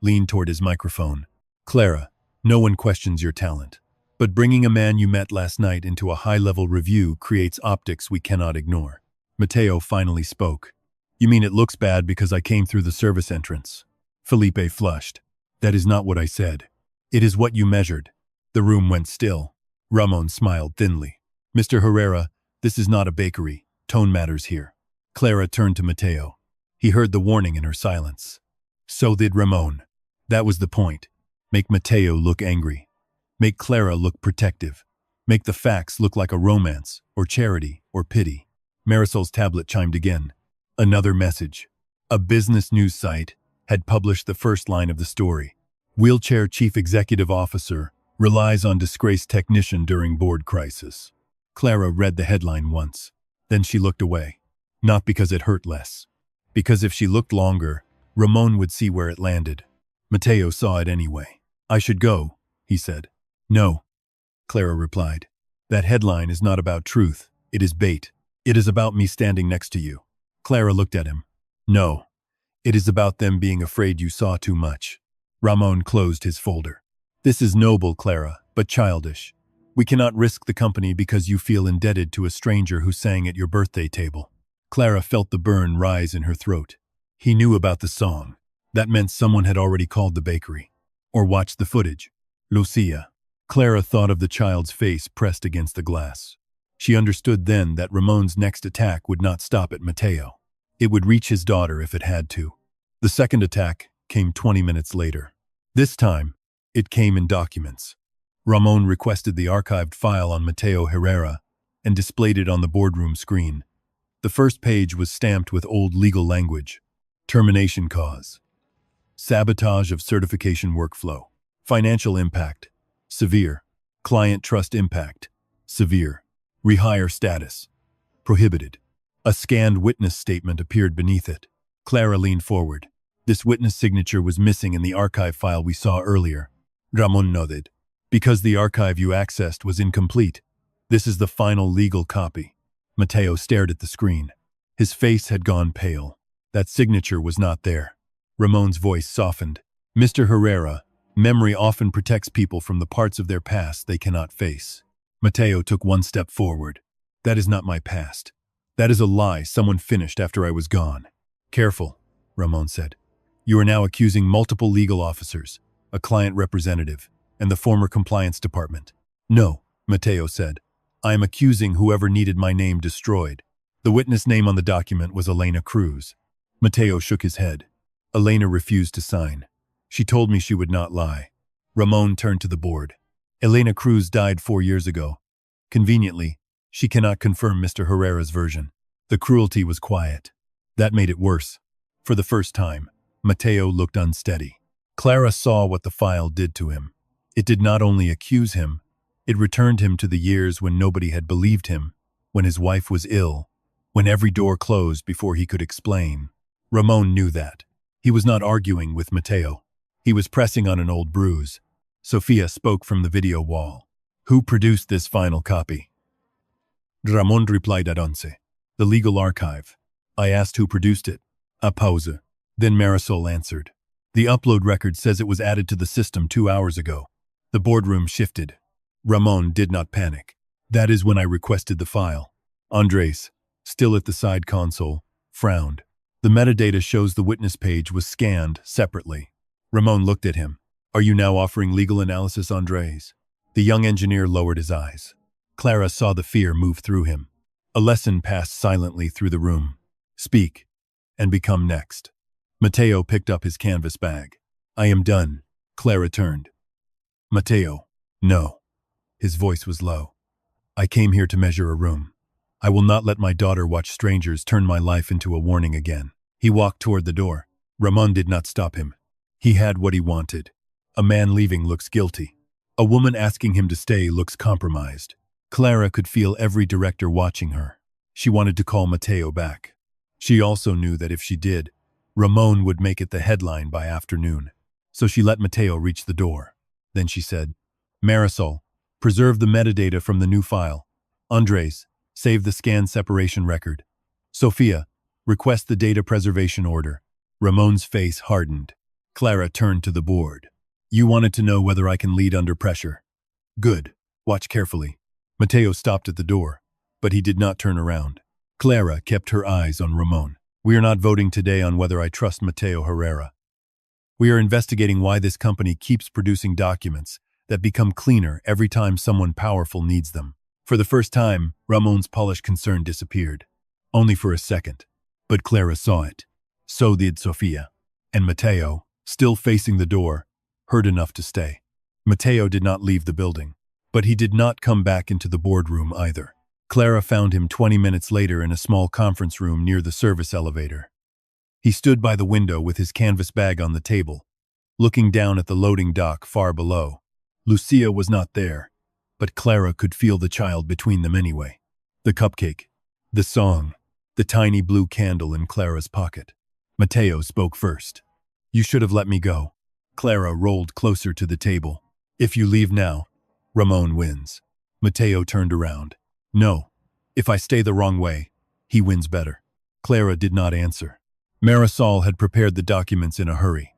leaned toward his microphone. Clara, no one questions your talent. But bringing a man you met last night into a high-level review creates optics we cannot ignore. Mateo finally spoke. You mean it looks bad because I came through the service entrance? Felipe flushed. That is not what I said. It is what you measured. The room went still. Ramon smiled thinly. Mr. Herrera, this is not a bakery. Tone matters here. Clara turned to Mateo. He heard the warning in her silence. So did Ramon. That was the point. Make Mateo look angry. Make Clara look protective. Make the facts look like a romance, or charity, or pity. Marisol's tablet chimed again. Another message. A business news site had published the first line of the story. Wheelchair Chief Executive Officer relies on disgraced technician during board crisis. Clara read the headline once. Then she looked away. Not because it hurt less. Because if she looked longer, Ramon would see where it landed. Mateo saw it anyway. I should go, he said. No, Clara replied. That headline is not about truth. It is bait. It is about me standing next to you. Clara looked at him. No, it is about them being afraid you saw too much. Ramon closed his folder. This is noble, Clara, but childish. We cannot risk the company because you feel indebted to a stranger who sang at your birthday table. Clara felt the burn rise in her throat. He knew about the song. That meant someone had already called the bakery. Or watched the footage. Lucia. Clara thought of the child's face pressed against the glass. She understood then that Ramon's next attack would not stop at Mateo. It would reach his daughter if it had to. The second attack came 20 minutes later. This time, it came in documents. Ramon requested the archived file on Mateo Herrera and displayed it on the boardroom screen. The first page was stamped with old legal language. Termination cause. Sabotage of certification workflow. Financial impact. Severe. Client trust impact. Severe. Rehire status. Prohibited. A scanned witness statement appeared beneath it. Clara leaned forward. This witness signature was missing in the archive file we saw earlier. Ramon nodded. Because the archive you accessed was incomplete. This is the final legal copy. Mateo stared at the screen. His face had gone pale. That signature was not there. Ramon's voice softened. Mr. Herrera, memory often protects people from the parts of their past they cannot face. Mateo took one step forward. That is not my past. That is a lie someone finished after I was gone. Careful, Ramon said. You are now accusing multiple legal officers, a client representative, and the former compliance department. No, Mateo said. I am accusing whoever needed my name destroyed. The witness name on the document was Elena Cruz. Mateo shook his head. Elena refused to sign. She told me she would not lie. Ramon turned to the board. Elena Cruz died 4 years ago. Conveniently, she cannot confirm Mr. Herrera's version. The cruelty was quiet. That made it worse. For the first time, Mateo looked unsteady. Clara saw what the file did to him. It did not only accuse him, it returned him to the years when nobody had believed him, when his wife was ill, when every door closed before he could explain. Ramon knew that. He was not arguing with Mateo. He was pressing on an old bruise. Sofia spoke from the video wall. Who produced this final copy? Ramon replied at once. The legal archive. I asked who produced it. A pause. Then Marisol answered. The upload record says it was added to the system 2 hours ago. The boardroom shifted. Ramon did not panic. That is when I requested the file. Andres, still at the side console, frowned. The metadata shows the witness page was scanned separately. Ramon looked at him. Are you now offering legal analysis, Andres? The young engineer lowered his eyes. Clara saw the fear move through him. A lesson passed silently through the room. Speak, and become next. Mateo picked up his canvas bag. I am done. Clara turned. Mateo, no. His voice was low. I came here to measure a room. I will not let my daughter watch strangers turn my life into a warning again. He walked toward the door. Ramon did not stop him. He had what he wanted. A man leaving looks guilty. A woman asking him to stay looks compromised. Clara could feel every director watching her. She wanted to call Mateo back. She also knew that if she did, Ramon would make it the headline by afternoon. So she let Mateo reach the door. Then she said, Marisol, preserve the metadata from the new file. Andres, save the scan separation record. Sofia, request the data preservation order. Ramon's face hardened. Clara turned to the board. You wanted to know whether I can lead under pressure. Good. Watch carefully. Mateo stopped at the door, but he did not turn around. Clara kept her eyes on Ramon. We are not voting today on whether I trust Mateo Herrera. We are investigating why this company keeps producing documents that become cleaner every time someone powerful needs them. For the first time, Ramon's polished concern disappeared. Only for a second. But Clara saw it. So did Sofia. And Mateo, still facing the door, heard enough to stay. Mateo did not leave the building. But he did not come back into the boardroom either. Clara found him 20 minutes later in a small conference room near the service elevator. He stood by the window with his canvas bag on the table, looking down at the loading dock far below. Lucia was not there, but Clara could feel the child between them anyway. The cupcake, the song, the tiny blue candle in Clara's pocket. Mateo spoke first. You should have let me go. Clara rolled closer to the table. If you leave now, Ramon wins. Mateo turned around. No. If I stay the wrong way, he wins better. Clara did not answer. Marisol had prepared the documents in a hurry.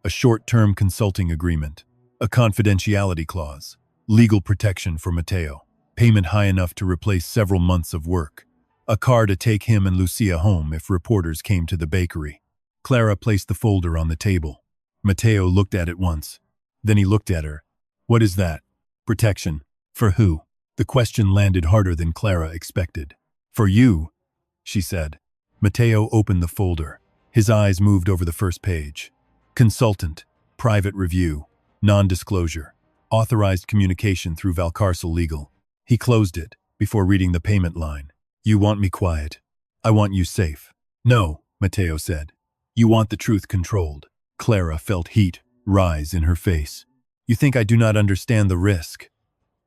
A short-term consulting agreement, a confidentiality clause, legal protection for Mateo, payment high enough to replace several months of work, a car to take him and Lucia home if reporters came to the bakery. Clara placed the folder on the table. Mateo looked at it once. Then he looked at her. What is that? Protection. For who? The question landed harder than Clara expected. For you, she said. Mateo opened the folder. His eyes moved over the first page. Consultant, private review, non-disclosure, authorized communication through Valcarcel Legal. He closed it before reading the payment line. You want me quiet. I want you safe. No, Matteo said. You want the truth controlled. Clara felt heat rise in her face. You think I do not understand the risk?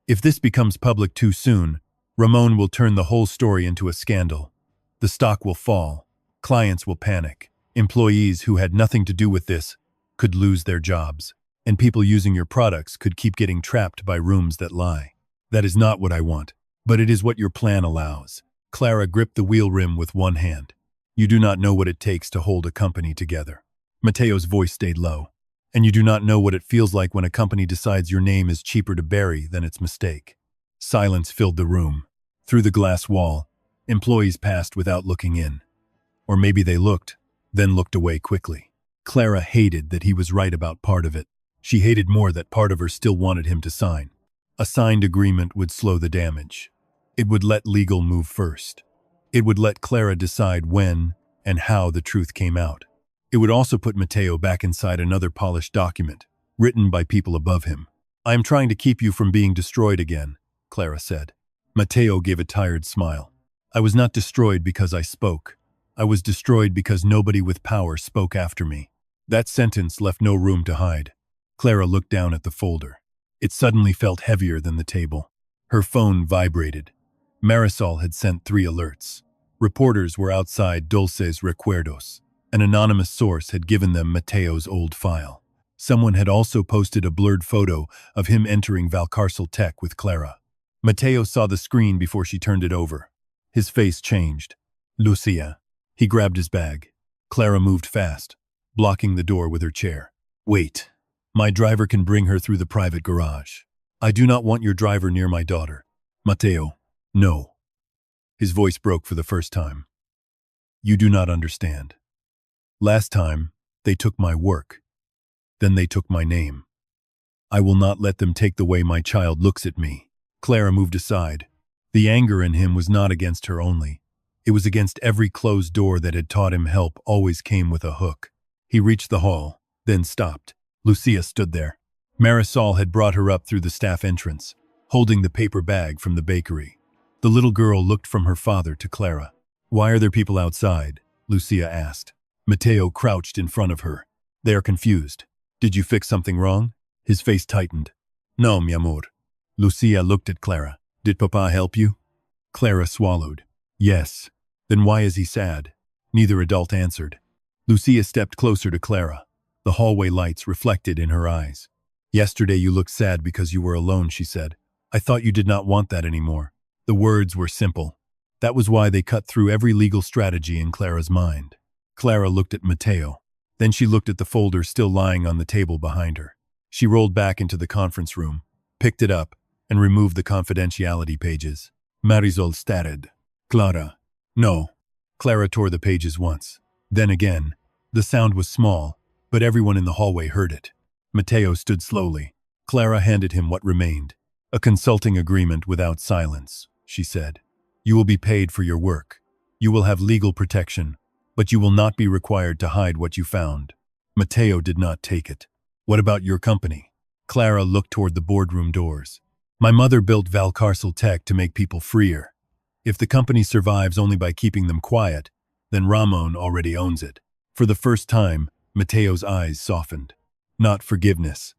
If this becomes public too soon, Ramon will turn the whole story into a scandal. The stock will fall. Clients will panic. Employees who had nothing to do with this could lose their jobs. And people using your products could keep getting trapped by rooms that lie. That is not what I want, but it is what your plan allows. Clara gripped the wheel rim with one hand. You do not know what it takes to hold a company together. Matteo's voice stayed low. And you do not know what it feels like when a company decides your name is cheaper to bury than its mistake. Silence filled the room. Through the glass wall, employees passed without looking in. Or maybe they looked, then looked away quickly. Clara hated that he was right about part of it. She hated more that part of her still wanted him to sign. A signed agreement would slow the damage. It would let legal move first. It would let Clara decide when and how the truth came out. It would also put Matteo back inside another polished document, written by people above him. I am trying to keep you from being destroyed again, Clara said. Matteo gave a tired smile. I was not destroyed because I spoke. I was destroyed because nobody with power spoke after me. That sentence left no room to hide. Clara looked down at the folder. It suddenly felt heavier than the table. Her phone vibrated. Marisol had sent 3 alerts. Reporters were outside Dulce's Recuerdos. An anonymous source had given them Matteo's old file. Someone had also posted a blurred photo of him entering Valcarcel Tech with Clara. Matteo saw the screen before she turned it over. His face changed. Lucia. He grabbed his bag. Clara moved fast, blocking the door with her chair. Wait. My driver can bring her through the private garage. I do not want your driver near my daughter. Matteo. No. His voice broke for the first time. You do not understand. Last time, they took my work. Then they took my name. I will not let them take the way my child looks at me. Clara moved aside. The anger in him was not against her only. It was against every closed door that had taught him help always came with a hook. He reached the hall, then stopped. Lucia stood there. Marisol had brought her up through the staff entrance, holding the paper bag from the bakery. The little girl looked from her father to Clara. Why are there people outside? Lucia asked. Matteo crouched in front of her. They are confused. Did you fix something wrong? His face tightened. No, mi amor. Lucia looked at Clara. Did Papa help you? Clara swallowed. Yes. Then why is he sad? Neither adult answered. Lucia stepped closer to Clara. The hallway lights reflected in her eyes. Yesterday you looked sad because you were alone, she said. I thought you did not want that anymore. The words were simple. That was why they cut through every legal strategy in Clara's mind. Clara looked at Matteo. Then she looked at the folder still lying on the table behind her. She rolled back into the conference room, picked it up, and removed the confidentiality pages. Marisol started. Clara. No. Clara tore the pages once. Then again. The sound was small, but everyone in the hallway heard it. Matteo stood slowly. Clara handed him what remained. A consulting agreement without silence, she said. You will be paid for your work. You will have legal protection, but you will not be required to hide what you found. Matteo did not take it. What about your company? Clara looked toward the boardroom doors. My mother built Valcarcel Tech to make people freer. If the company survives only by keeping them quiet, then Ramon already owns it. For the first time, Matteo's eyes softened. Not forgiveness,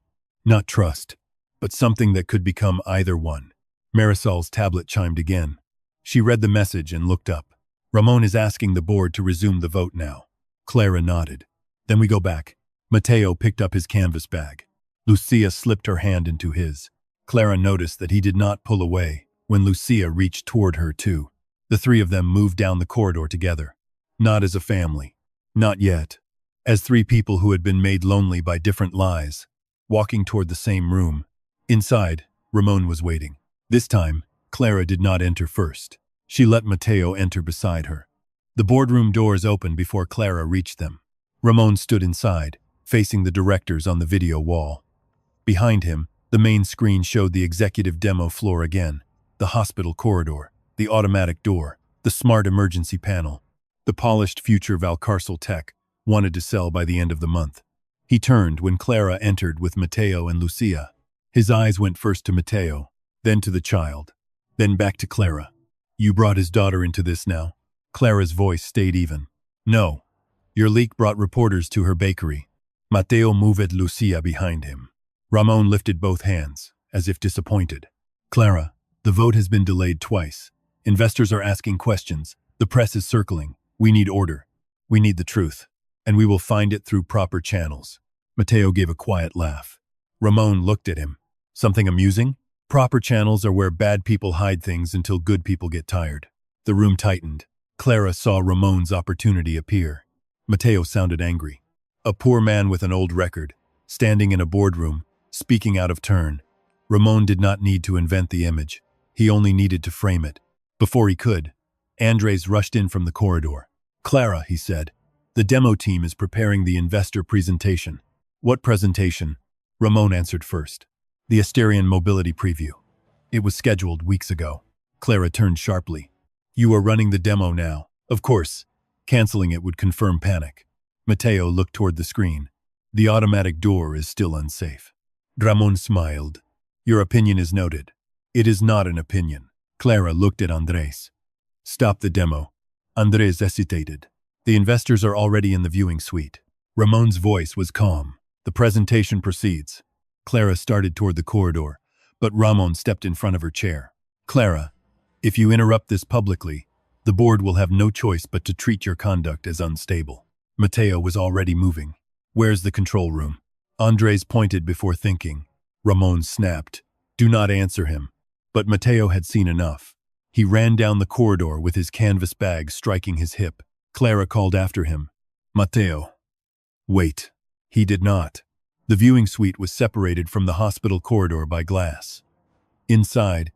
not trust, but something that could become either one. Marisol's tablet chimed again. She read the message and looked up. Ramon is asking the board to resume the vote now. Clara nodded. Then we go back. Matteo picked up his canvas bag. Lucia slipped her hand into his. Clara noticed that he did not pull away when Lucia reached toward her too. The 3 of them moved down the corridor together. Not as a family. Not yet. As 3 people who had been made lonely by different lies, walking toward the same room. Inside, Ramon was waiting. This time, Clara did not enter first. She let Matteo enter beside her. The boardroom doors opened before Clara reached them. Ramon stood inside, facing the directors on the video wall. Behind him, the main screen showed the executive demo floor again, the hospital corridor, the automatic door, the smart emergency panel, the polished future Valcarcel Tech wanted to sell by the end of the month. He turned when Clara entered with Matteo and Lucia. His eyes went first to Matteo, then to the child, then back to Clara. You brought his daughter into this now? Clara's voice stayed even. No. Your leak brought reporters to her bakery. Matteo moved Lucia behind him. Ramon lifted both hands, as if disappointed. Clara, the vote has been delayed twice. Investors are asking questions. The press is circling. We need order. We need the truth. And we will find it through proper channels. Matteo gave a quiet laugh. Ramon looked at him. Something amusing? Proper channels are where bad people hide things until good people get tired. The room tightened. Clara saw Ramon's opportunity appear. Matteo sounded angry. A poor man with an old record, standing in a boardroom, speaking out of turn. Ramon did not need to invent the image. He only needed to frame it. Before he could, Andres rushed in from the corridor. Clara, he said, the demo team is preparing the investor presentation. What presentation? Ramon answered first. The Asterion Mobility Preview. It was scheduled weeks ago. Clara turned sharply. You are running the demo now. Of course. Canceling it would confirm panic. Matteo looked toward the screen. The automatic door is still unsafe. Ramon smiled. Your opinion is noted. It is not an opinion. Clara looked at Andres. Stop the demo. Andres hesitated. The investors are already in the viewing suite. Ramon's voice was calm. The presentation proceeds. Clara started toward the corridor, but Ramon stepped in front of her chair. Clara, if you interrupt this publicly, the board will have no choice but to treat your conduct as unstable. Matteo was already moving. Where's the control room? Andres pointed before thinking. Ramon snapped. Do not answer him. But Matteo had seen enough. He ran down the corridor with his canvas bag striking his hip. Clara called after him. Matteo. Wait. He did not. The viewing suite was separated from the hospital corridor by glass. Inside,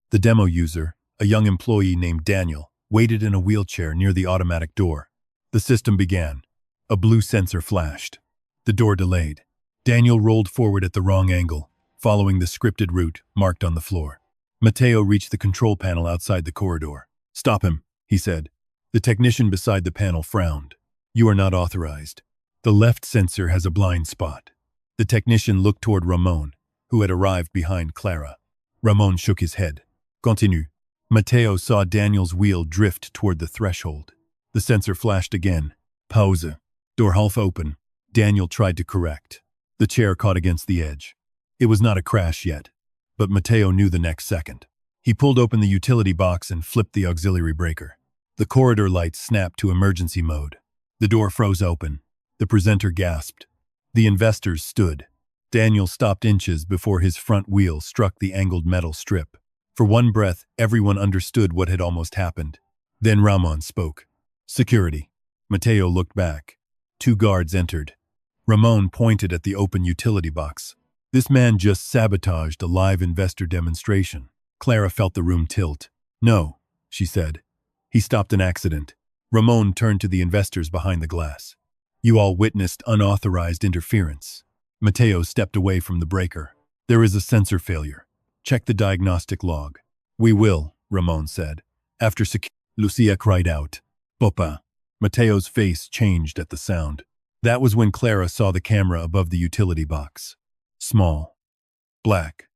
the demo user, a young employee named Daniel, waited in a wheelchair near the automatic door. The system began. A blue sensor flashed. The door delayed. Daniel rolled forward at the wrong angle, following the scripted route marked on the floor. Matteo reached the control panel outside the corridor. Stop him, he said. The technician beside the panel frowned. You are not authorized. The left sensor has a blind spot. The technician looked toward Ramon, who had arrived behind Clara. Ramon shook his head. Continue. Matteo saw Daniel's wheel drift toward the threshold. The sensor flashed again. Pause. Door half open. Daniel tried to correct. The chair caught against the edge. It was not a crash yet, but Matteo knew the next second. He pulled open the utility box and flipped the auxiliary breaker. The corridor lights snapped to emergency mode. The door froze open. The presenter gasped. The investors stood. Daniel stopped inches before his front wheel struck the angled metal strip. For one breath, everyone understood what had almost happened. Then Ramon spoke. Security. Matteo looked back. 2 guards entered. Ramon pointed at the open utility box. This man just sabotaged a live investor demonstration. Clara felt the room tilt. No, she said. He stopped an accident. Ramon turned to the investors behind the glass. You all witnessed unauthorized interference. Matteo stepped away from the breaker. There is a sensor failure. Check the diagnostic log. We will, Ramon said. After Lucia cried out. Papa. Matteo's face changed at the sound. That was when Clara saw the camera above the utility box. Small. Black.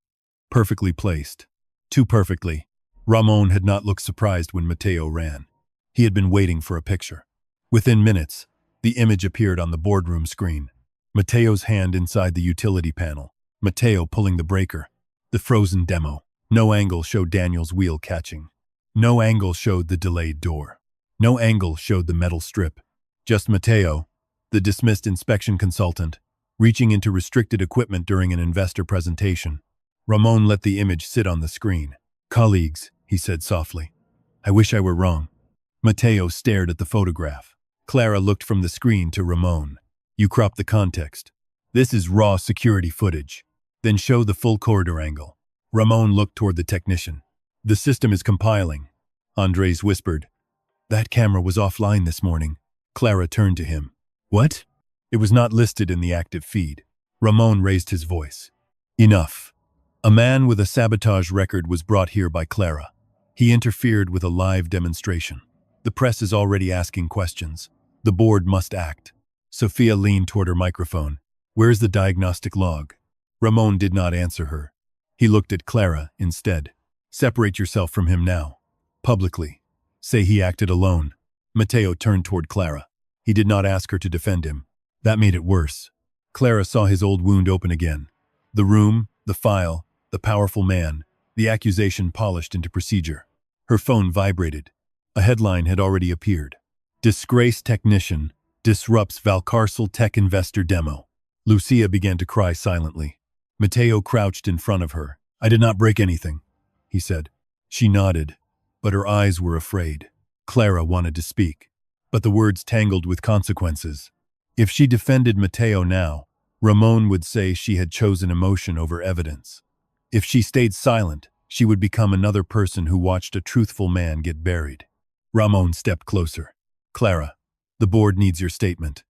Perfectly placed. Too perfectly. Ramon had not looked surprised when Matteo ran. He had been waiting for a picture. Within minutes, the image appeared on the boardroom screen. Matteo's hand inside the utility panel. Matteo pulling the breaker. The frozen demo. No angle showed Daniel's wheel catching. No angle showed the delayed door. No angle showed the metal strip. Just Matteo, the dismissed inspection consultant, reaching into restricted equipment during an investor presentation. Ramon let the image sit on the screen. Colleagues, he said softly. I wish I were wrong. Matteo stared at the photograph. Clara looked from the screen to Ramon. You crop the context. This is raw security footage. Then show the full corridor angle. Ramon looked toward the technician. The system is compiling. Andres whispered. That camera was offline this morning. Clara turned to him. What? It was not listed in the active feed. Ramon raised his voice. Enough. A man with a sabotage record was brought here by Clara. He interfered with a live demonstration. The press is already asking questions. The board must act. Sophia leaned toward her microphone. Where's the diagnostic log? Ramon did not answer her. He looked at Clara instead. Separate yourself from him now. Publicly. Say he acted alone. Mateo turned toward Clara. He did not ask her to defend him. That made it worse. Clara saw his old wound open again. The room, the file, the powerful man, the accusation polished into procedure. Her phone vibrated. A headline had already appeared. Disgraced technician disrupts Valcarcel tech investor demo. Lucia began to cry silently. Mateo crouched in front of her. I did not break anything, he said. She nodded, but her eyes were afraid. Clara wanted to speak, but the words tangled with consequences. If she defended Mateo now, Ramon would say she had chosen emotion over evidence. If she stayed silent, she would become another person who watched a truthful man get buried. Ramon stepped closer. Clara, the board needs your statement.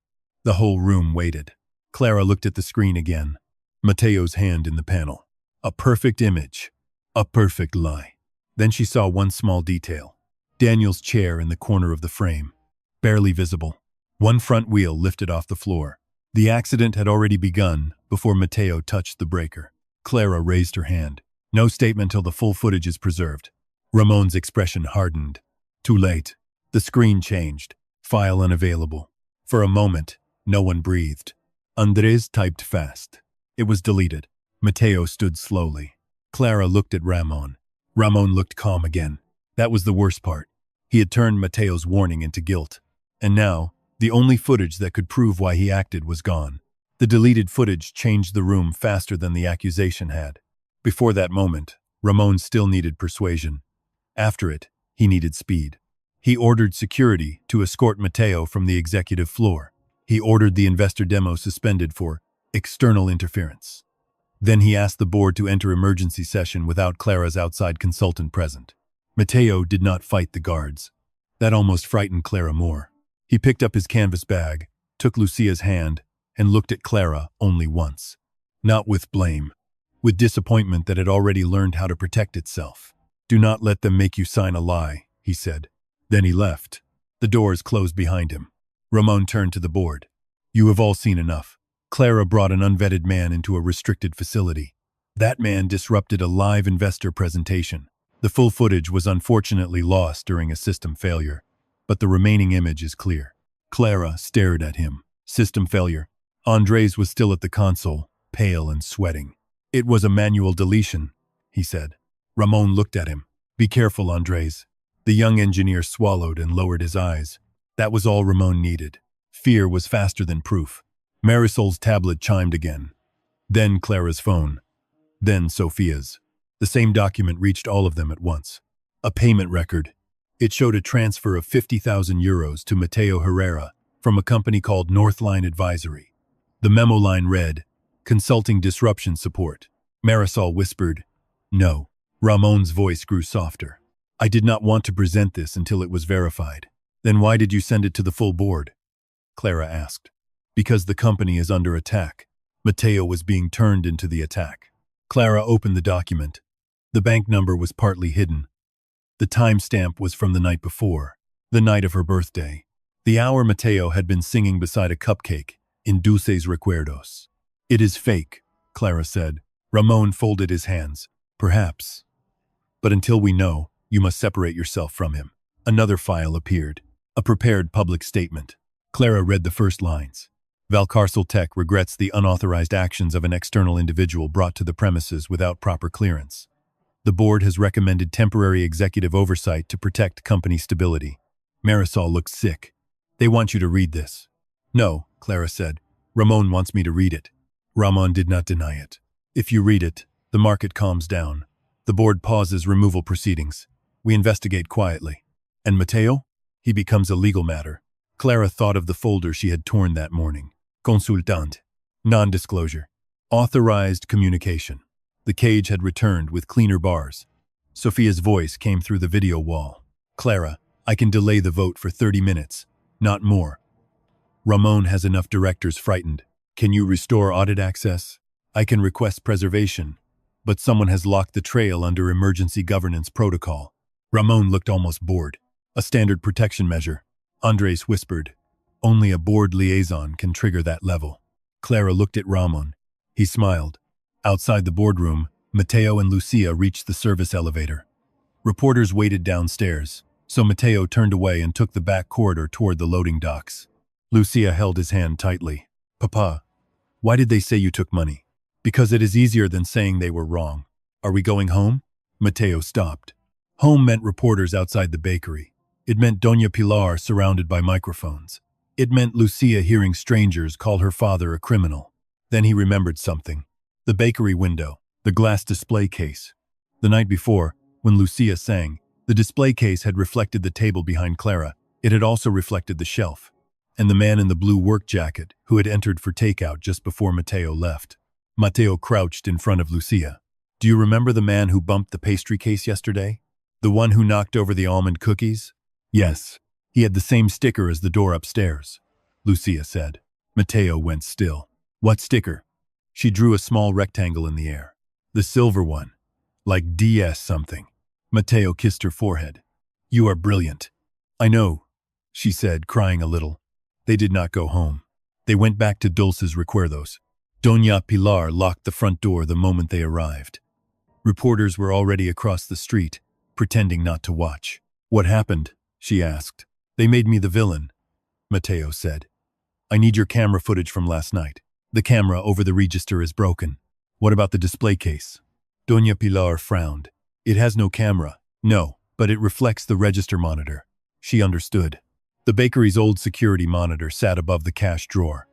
The whole room waited. Clara looked at the screen again. Mateo's hand in the panel. A perfect image. A perfect lie. Then she saw one small detail. Daniel's chair in the corner of the frame. Barely visible. One front wheel lifted off the floor. The accident had already begun before Mateo touched the breaker. Clara raised her hand. No statement till the full footage is preserved. Ramon's expression hardened. Too late. The screen changed. File unavailable. For a moment, no one breathed. Andres typed fast. It was deleted. Mateo stood slowly. Clara looked at Ramon. Ramon looked calm again. That was the worst part. He had turned Mateo's warning into guilt. And now, the only footage that could prove why he acted was gone. The deleted footage changed the room faster than the accusation had. Before that moment, Ramon still needed persuasion. After it, he needed speed. He ordered security to escort Mateo from the executive floor. He ordered the investor demo suspended for external interference. Then he asked the board to enter emergency session without Clara's outside consultant present. Mateo did not fight the guards. That almost frightened Clara more. He picked up his canvas bag, took Lucia's hand, and looked at Clara only once. Not with blame, with disappointment that had already learned how to protect itself. Do not let them make you sign a lie, he said. Then he left. The doors closed behind him. Ramon turned to the board. You have all seen enough. Clara brought an unvetted man into a restricted facility. That man disrupted a live investor presentation. The full footage was unfortunately lost during a system failure, but the remaining image is clear. Clara stared at him. System failure. Andres was still at the console, pale and sweating. It was a manual deletion, he said. Ramon looked at him. Be careful, Andres. The young engineer swallowed and lowered his eyes. That was all Ramon needed. Fear was faster than proof. Marisol's tablet chimed again. Then Clara's phone. Then Sophia's. The same document reached all of them at once. A payment record. It showed a transfer of 50,000 euros to Mateo Herrera from a company called Northline Advisory. The memo line read, Consulting Disruption Support. Marisol whispered, No. Ramon's voice grew softer. I did not want to present this until it was verified. Then why did you send it to the full board? Clara asked. Because the company is under attack. Mateo was being turned into the attack. Clara opened the document. The bank number was partly hidden. The timestamp was from the night before, the night of her birthday. The hour Mateo had been singing beside a cupcake in Dulces Recuerdos. It is fake, Clara said. Ramon folded his hands. Perhaps. But until we know, you must separate yourself from him. Another file appeared. A prepared public statement. Clara read the first lines. Valcarcel Tech regrets the unauthorized actions of an external individual brought to the premises without proper clearance. The board has recommended temporary executive oversight to protect company stability. Marisol looked sick. They want you to read this. No, Clara said. Ramon wants me to read it. Ramon did not deny it. If you read it, the market calms down. The board pauses removal proceedings. We investigate quietly. And Mateo? He becomes a legal matter. Clara thought of the folder she had torn that morning. Consultant. Non-disclosure. Authorized communication. The cage had returned with cleaner bars. Sophia's voice came through the video wall. Clara, I can delay the vote for 30 minutes. Not more. Ramon has enough directors frightened. Can you restore audit access? I can request preservation, but someone has locked the trail under emergency governance protocol. Ramon looked almost bored. A standard protection measure. Andres whispered. Only a board liaison can trigger that level. Clara looked at Ramon. He smiled. Outside the boardroom, Mateo and Lucia reached the service elevator. Reporters waited downstairs, so Mateo turned away and took the back corridor toward the loading docks. Lucia held his hand tightly. Papa, why did they say you took money? Because it is easier than saying they were wrong. Are we going home? Mateo stopped. Home meant reporters outside the bakery. It meant Doña Pilar surrounded by microphones. It meant Lucia hearing strangers call her father a criminal. Then he remembered something. The bakery window, the glass display case. The night before, when Lucia sang, the display case had reflected the table behind Clara. It had also reflected the shelf. And the man in the blue work jacket who had entered for takeout just before Mateo left. Mateo crouched in front of Lucia. Do you remember the man who bumped the pastry case yesterday? The one who knocked over the almond cookies? Yes. He had the same sticker as the door upstairs, Lucia said. Mateo went still. What sticker? She drew a small rectangle in the air. The silver one. Like DS something. Mateo kissed her forehead. You are brilliant. I know, she said, crying a little. They did not go home. They went back to Dulce's Recuerdos. Doña Pilar locked the front door the moment they arrived. Reporters were already across the street, pretending not to watch. What happened? She asked. They made me the villain, Mateo said. I need your camera footage from last night. The camera over the register is broken. What about the display case? Doña Pilar frowned. It has no camera. No, but it reflects the register monitor. She understood. The bakery's old security monitor sat above the cash drawer.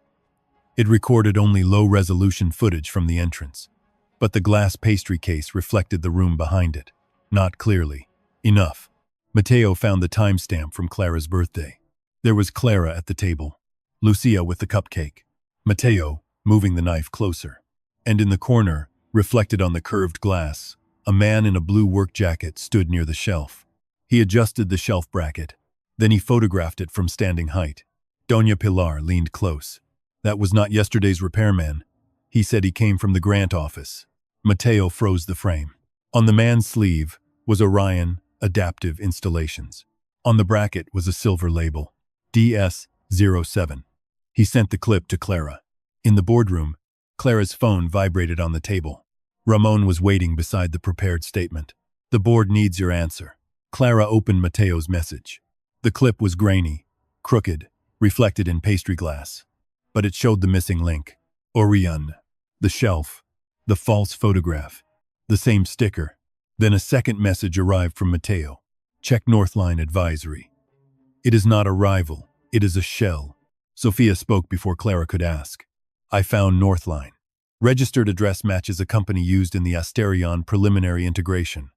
It recorded only low-resolution footage from the entrance. But the glass pastry case reflected the room behind it. Not clearly. Enough. Mateo found the timestamp from Clara's birthday. There was Clara at the table, Lucia with the cupcake, Mateo moving the knife closer. And in the corner, reflected on the curved glass, a man in a blue work jacket stood near the shelf. He adjusted the shelf bracket. Then he photographed it from standing height. Doña Pilar leaned close. That was not yesterday's repairman. He said he came from the grant office. Mateo froze the frame. On the man's sleeve was Orion Adaptive Installations. On the bracket was a silver label, DS07. He sent the clip to Clara. In the boardroom, Clara's phone vibrated on the table. Ramon was waiting beside the prepared statement. The board needs your answer. Clara opened Mateo's message. The clip was grainy, crooked, reflected in pastry glass. But it showed the missing link. Orion. The shelf. The false photograph. The same sticker. Then a second message arrived from Mateo. Check Northline advisory. It is not a rival. It is a shell. Sophia spoke before Clara could ask. I found Northline. Registered address matches a company used in the Asterion preliminary integration.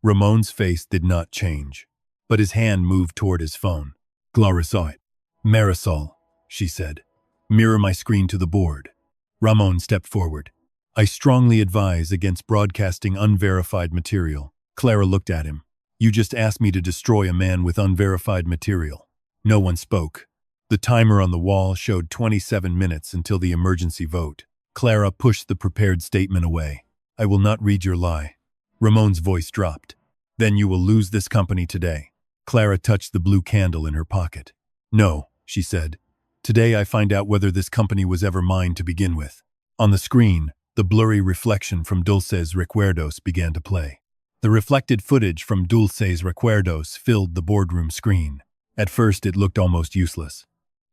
Ramon's face did not change, but his hand moved toward his phone. Clara saw it. Marisol, she said. Mirror my screen to the board. Ramon stepped forward. I strongly advise against broadcasting unverified material. Clara looked at him. You just asked me to destroy a man with unverified material. No one spoke. The timer on the wall showed 27 minutes until the emergency vote. Clara pushed the prepared statement away. I will not read your lie. Ramon's voice dropped. Then you will lose this company today. Clara touched the blue candle in her pocket. No, she said. Today I find out whether this company was ever mine to begin with. On the screen, the blurry reflection from Dulce's Recuerdos began to play. The reflected footage from Dulce's Recuerdos filled the boardroom screen. At first it looked almost useless.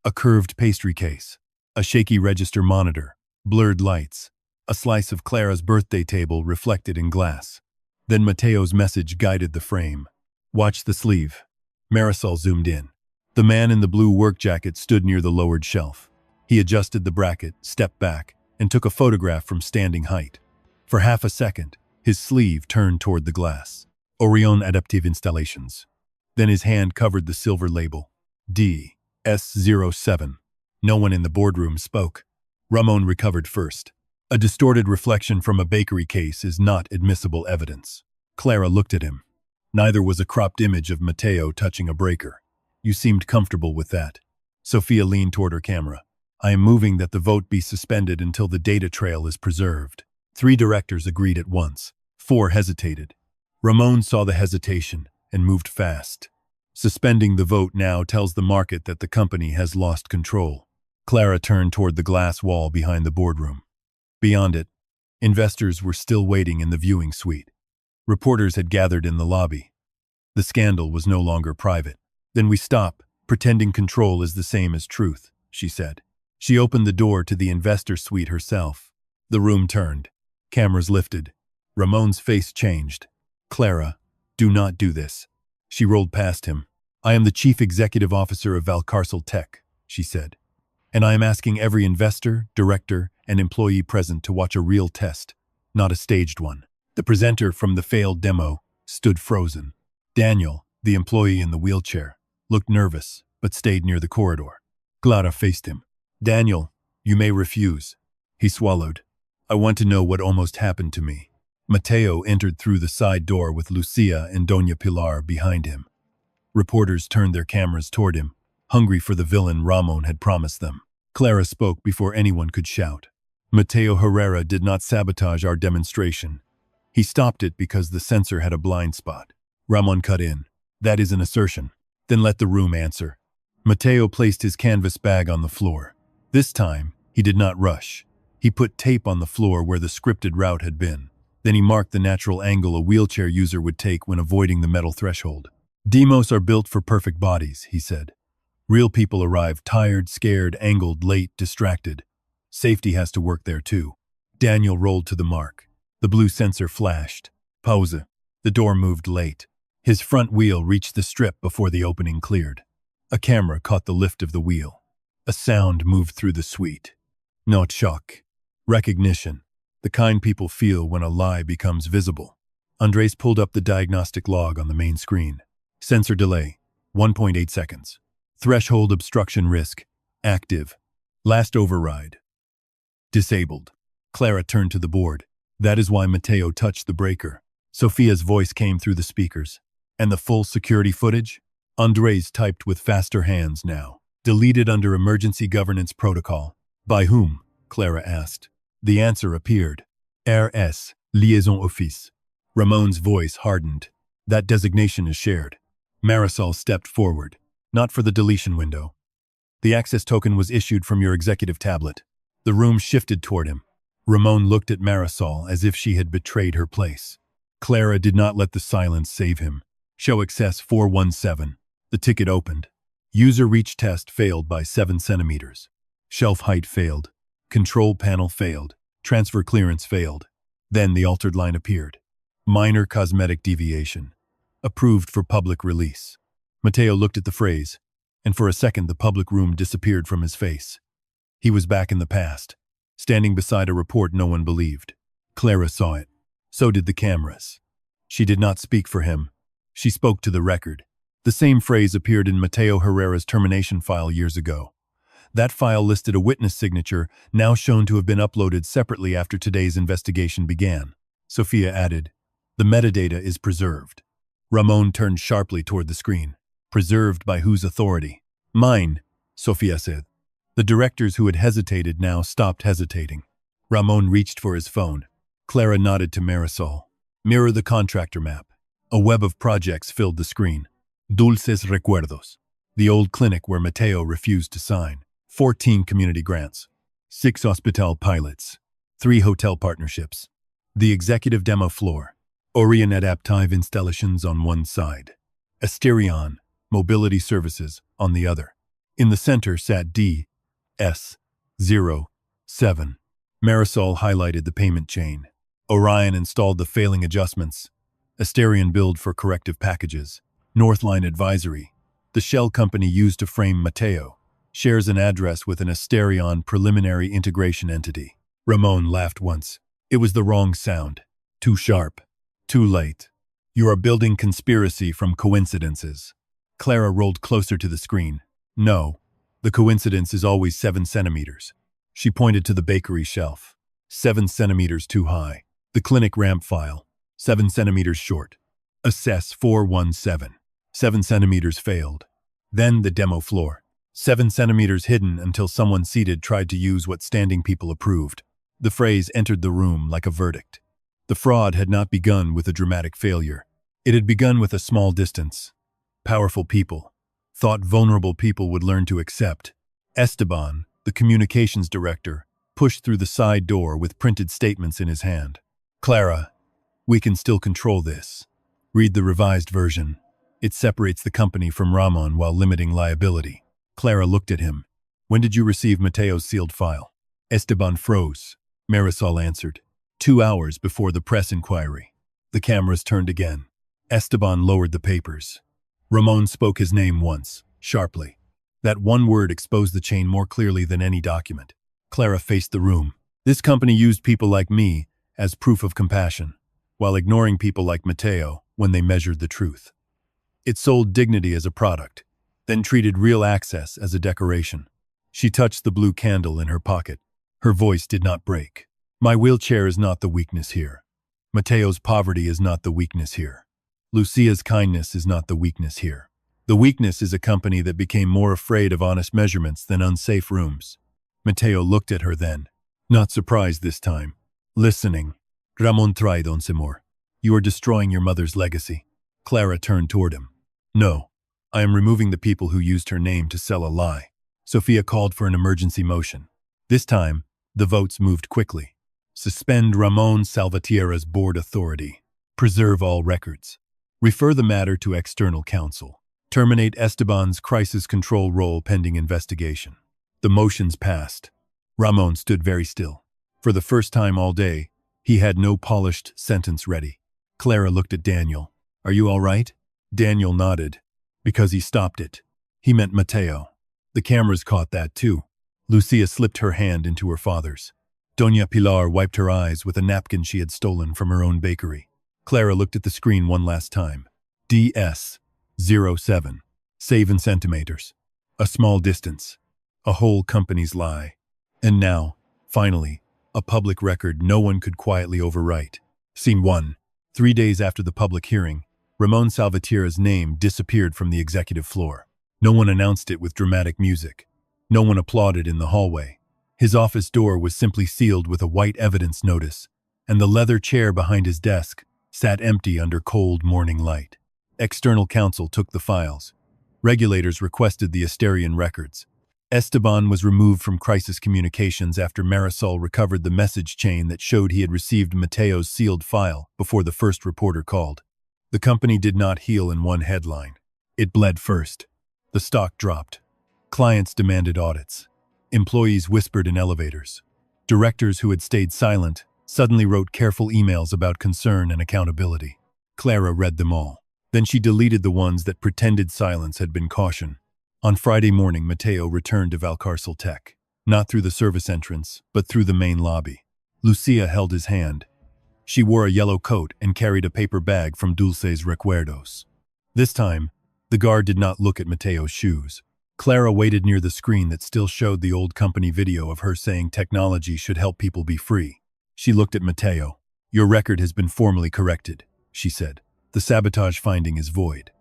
A curved pastry case, a shaky register monitor, blurred lights, a slice of Clara's birthday table reflected in glass. Then Mateo's message guided the frame. Watch the sleeve. Marisol zoomed in. The man in the blue work jacket stood near the lowered shelf. He adjusted the bracket, stepped back, and took a photograph from standing height. For half a second, his sleeve turned toward the glass. Orion Adaptive Installations. Then his hand covered the silver label. DS07. No one in the boardroom spoke. Ramon recovered first. A distorted reflection from a bakery case is not admissible evidence. Clara looked at him. Neither was a cropped image of Mateo touching a breaker. You seemed comfortable with that. Sophia leaned toward her camera. I am moving that the vote be suspended until the data trail is preserved. 3 directors agreed at once. 4 hesitated. Ramon saw the hesitation and moved fast. Suspending the vote now tells the market that the company has lost control. Clara turned toward the glass wall behind the boardroom. Beyond it, investors were still waiting in the viewing suite. Reporters had gathered in the lobby. The scandal was no longer private. Then we stop, pretending control is the same as truth, she said. She opened the door to the investor suite herself. The room turned. Cameras lifted. Ramon's face changed. Clara, do not do this. She rolled past him. I am the chief executive officer of Valcarcel Tech, she said. And I am asking every investor, director, and employee present to watch a real test, not a staged one. The presenter from the failed demo stood frozen. Daniel, the employee in the wheelchair, looked nervous, but stayed near the corridor. Clara faced him. Daniel, you may refuse. He swallowed. I want to know what almost happened to me. Mateo entered through the side door with Lucia and Doña Pilar behind him. Reporters turned their cameras toward him, hungry for the villain Ramon had promised them. Clara spoke before anyone could shout. Mateo Herrera did not sabotage our demonstration. He stopped it because the censor had a blind spot. Ramon cut in. That is an assertion. Then let the room answer. Mateo placed his canvas bag on the floor. This time, he did not rush. He put tape on the floor where the scripted route had been. Then he marked the natural angle a wheelchair user would take when avoiding the metal threshold. Demos are built for perfect bodies, he said. Real people arrive tired, scared, angled, late, distracted. Safety has to work there too. Daniel rolled to the mark. The blue sensor flashed. Pause. The door moved late. His front wheel reached the strip before the opening cleared. A camera caught the lift of the wheel. A sound moved through the suite. Not shock. Recognition. The kind people feel when a lie becomes visible. Andres pulled up the diagnostic log on the main screen. Sensor delay, 1.8 seconds. Threshold obstruction risk, active. Last override, disabled. Clara turned to the board. That is why Mateo touched the breaker. Sophia's voice came through the speakers. And the full security footage? Andres typed with faster hands now. Deleted under emergency governance protocol. By whom? Clara asked. The answer appeared. RS, Liaison Office. Ramon's voice hardened. That designation is shared. Marisol stepped forward. Not for the deletion window. The access token was issued from your executive tablet. The room shifted toward him. Ramon looked at Marisol as if she had betrayed her place. Clara did not let the silence save him. Show access 417. The ticket opened. User reach test failed by 7 centimeters. Shelf height failed. Control panel failed. Transfer clearance failed. Then the altered line appeared. Minor cosmetic deviation. Approved for public release. Mateo looked at the phrase, and for a second the public room disappeared from his face. He was back in the past, standing beside a report no one believed. Clara saw it. So did the cameras. She did not speak for him. She spoke to the record. The same phrase appeared in Mateo Herrera's termination file years ago. That file listed a witness signature, now shown to have been uploaded separately after today's investigation began. Sophia added, the metadata is preserved. Ramon turned sharply toward the screen. Preserved by whose authority? Mine, Sophia said. The directors who had hesitated now stopped hesitating. Ramon reached for his phone. Clara nodded to Marisol. Mirror the contractor map. A web of projects filled the screen. Dulces Recuerdos. The old clinic where Mateo refused to sign. 14 community grants. 6 hospital pilots. 3 hotel partnerships. The executive demo floor. Orion Adaptive Installations on one side. Asterion, Mobility Services, on the other. In the center sat D.S.07. Marisol highlighted the payment chain. Orion installed the failing adjustments. Asterion billed for corrective packages. Northline Advisory, the shell company used to frame Mateo, shares an address with an Asterion preliminary integration entity. Ramon laughed once. It was the wrong sound. Too sharp. Too late. You are building conspiracy from coincidences. Clara rolled closer to the screen. No, the coincidence is always 7 centimeters. She pointed to the bakery shelf. 7 centimeters too high. The clinic ramp file. 7 centimeters short. Assess 417. 7 centimeters failed. Then the demo floor. 7 centimeters hidden until someone seated tried to use what standing people approved. The phrase entered the room like a verdict. The fraud had not begun with a dramatic failure. It had begun with a small distance. Powerful people thought vulnerable people would learn to accept. Esteban, The communications director pushed through the side door with printed statements in his hand. Clara, we can still control this. Read the revised version. It separates the company from Ramon while limiting liability. Clara looked at him. When did you receive Mateo's sealed file? Esteban froze. Marisol answered. 2 hours before the press inquiry. The cameras turned again. Esteban lowered the papers. Ramon spoke his name once, sharply. That one word exposed the chain more clearly than any document. Clara faced the room. This company used people like me as proof of compassion, while ignoring people like Mateo when they measured the truth. It sold dignity as a product, then treated real access as a decoration. She touched the blue candle in her pocket. Her voice did not break. My wheelchair is not the weakness here. Mateo's poverty is not the weakness here. Lucia's kindness is not the weakness here. The weakness is a company that became more afraid of honest measurements than unsafe rooms. Mateo looked at her then, not surprised this time. Listening. Ramon tried, Don Simor. You are destroying your mother's legacy. Clara turned toward him. No, I am removing the people who used her name to sell a lie. Sofia called for an emergency motion. This time, the votes moved quickly. Suspend Ramon Salvatierra's board authority. Preserve all records. Refer the matter to external counsel. Terminate Esteban's crisis control role pending investigation. The motions passed. Ramon stood very still. For the first time all day, he had no polished sentence ready. Clara looked at Daniel. Are you all right? Daniel nodded. Because he stopped it. He meant Mateo. The cameras caught that too. Lucia slipped her hand into her father's. Doña Pilar wiped her eyes with a napkin she had stolen from her own bakery. Clara looked at the screen one last time. DS-07. Save in centimeters. A small distance. A whole company's lie. And now, finally, a public record no one could quietly overwrite. Scene 1. 3 days after the public hearing, Ramon Salvatierra's name disappeared from the executive floor. No one announced it with dramatic music. No one applauded in the hallway. His office door was simply sealed with a white evidence notice, and the leather chair behind his desk sat empty under cold morning light. External counsel took the files. Regulators requested the Asterian records. Esteban was removed from crisis communications after Marisol recovered the message chain that showed he had received Mateo's sealed file before the first reporter called. The company did not heal in one headline. It bled first. The stock dropped. Clients demanded audits. Employees whispered in elevators. Directors who had stayed silent suddenly wrote careful emails about concern and accountability. Clara read them all. Then she deleted the ones that pretended silence had been caution. On Friday morning, Mateo returned to Valcarcel Tech, not through the service entrance, but through the main lobby. Lucia held his hand. She wore a yellow coat and carried a paper bag from Dulce's Recuerdos. This time, the guard did not look at Mateo's shoes. Clara waited near the screen that still showed the old company video of her saying technology should help people be free. She looked at Mateo. Your record has been formally corrected, she said. The sabotage finding is void.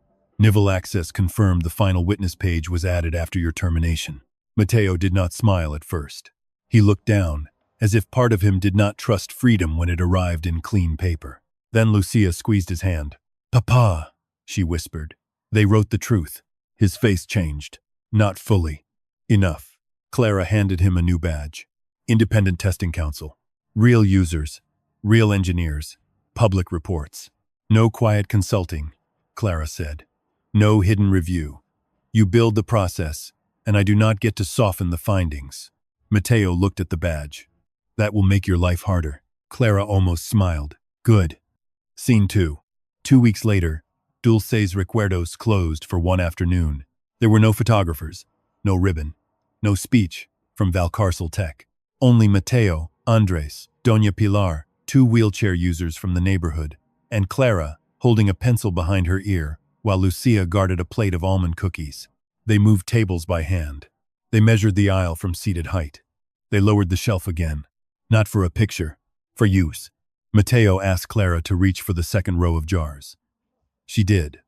Nivel Access confirmed the final witness page was added after your termination. Mateo did not smile at first. He looked down, as if part of him did not trust freedom when it arrived in clean paper. Then Lucia squeezed his hand. Papa, she whispered. They wrote the truth. His face changed. Not fully. Enough. Clara handed him a new badge. Independent Testing Council. Real users. Real engineers. Public reports. No quiet consulting, Clara said. No hidden review. You build the process, and I do not get to soften the findings. Mateo looked at the badge. That will make your life harder. Clara almost smiled. Good. Scene 2. 2 weeks later, Dulce's Recuerdos closed for one afternoon. There were no photographers, no ribbon, no speech from Valcarcel Tech. Only Mateo, Andres, Doña Pilar, 2 wheelchair users from the neighborhood, and Clara, holding a pencil behind her ear, while Lucia guarded a plate of almond cookies. They moved tables by hand. They measured the aisle from seated height. They lowered the shelf again. Not for a picture, for use. Mateo asked Clara to reach for the second row of jars. She did.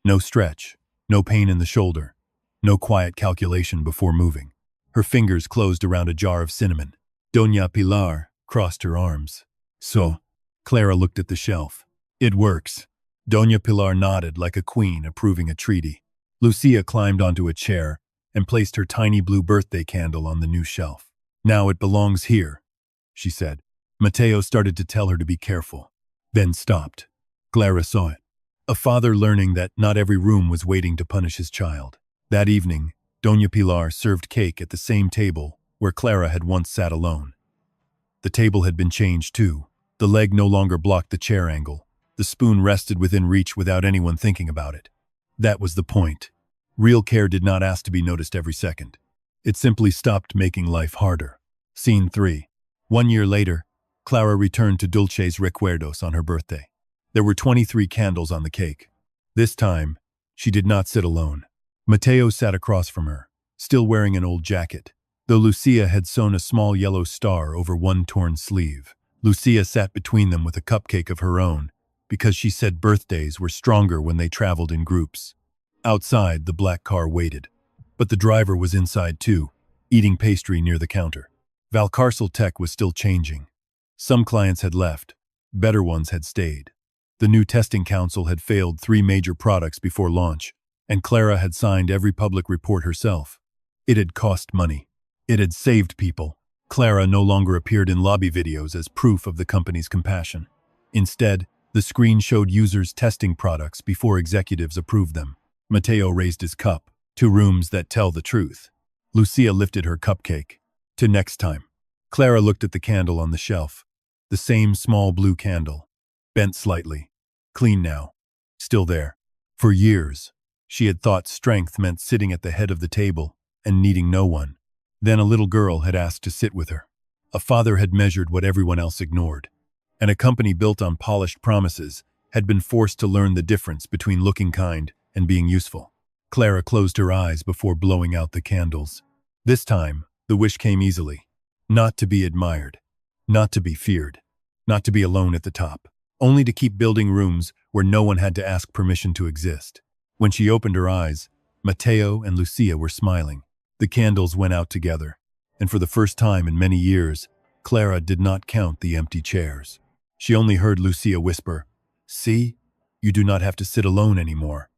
No stretch. No pain in the shoulder. No quiet calculation before moving. Her fingers closed around a jar of cinnamon. Doña Pilar crossed her arms. So, Clara looked at the shelf. It works. Doña Pilar nodded like a queen approving a treaty. Lucia climbed onto a chair, and placed her tiny blue birthday candle on the new shelf. "Now it belongs here," she said. Mateo started to tell her to be careful, then stopped. Clara saw it. A father learning that not every room was waiting to punish his child. That evening, Doña Pilar served cake at the same table where Clara had once sat alone. The table had been changed too. The leg no longer blocked the chair angle. The spoon rested within reach without anyone thinking about it. That was the point. Real care did not ask to be noticed every second. It simply stopped making life harder. Scene 3. 1 year later, Clara returned to Dulce's Recuerdos on her birthday. There were 23 candles on the cake. This time, she did not sit alone. Mateo sat across from her, still wearing an old jacket, though Lucia had sewn a small yellow star over one torn sleeve. Lucia sat between them with a cupcake of her own, because she said birthdays were stronger when they traveled in groups. Outside, the black car waited, but the driver was inside too, eating pastry near the counter. Valcarcel Tech was still changing. Some clients had left, better ones had stayed. The new testing council had failed 3 major products before launch, and Clara had signed every public report herself. It had cost money. It had saved people. Clara no longer appeared in lobby videos as proof of the company's compassion. Instead, the screen showed users testing products before executives approved them. Mateo raised his cup. 2 rooms that tell the truth. Lucia lifted her cupcake. To next time. Clara looked at the candle on the shelf. The same small blue candle. Bent slightly. Clean now. Still there. For years, she had thought strength meant sitting at the head of the table and needing no one. Then a little girl had asked to sit with her. A father had measured what everyone else ignored. And a company built on polished promises had been forced to learn the difference between looking kind and being useful. Clara closed her eyes before blowing out the candles. This time, the wish came easily. Not to be admired. Not to be feared. Not to be alone at the top. Only to keep building rooms where no one had to ask permission to exist. When she opened her eyes, Mateo and Lucia were smiling. The candles went out together, and for the first time in many years, Clara did not count the empty chairs. She only heard Lucia whisper, "See, you do not have to sit alone anymore."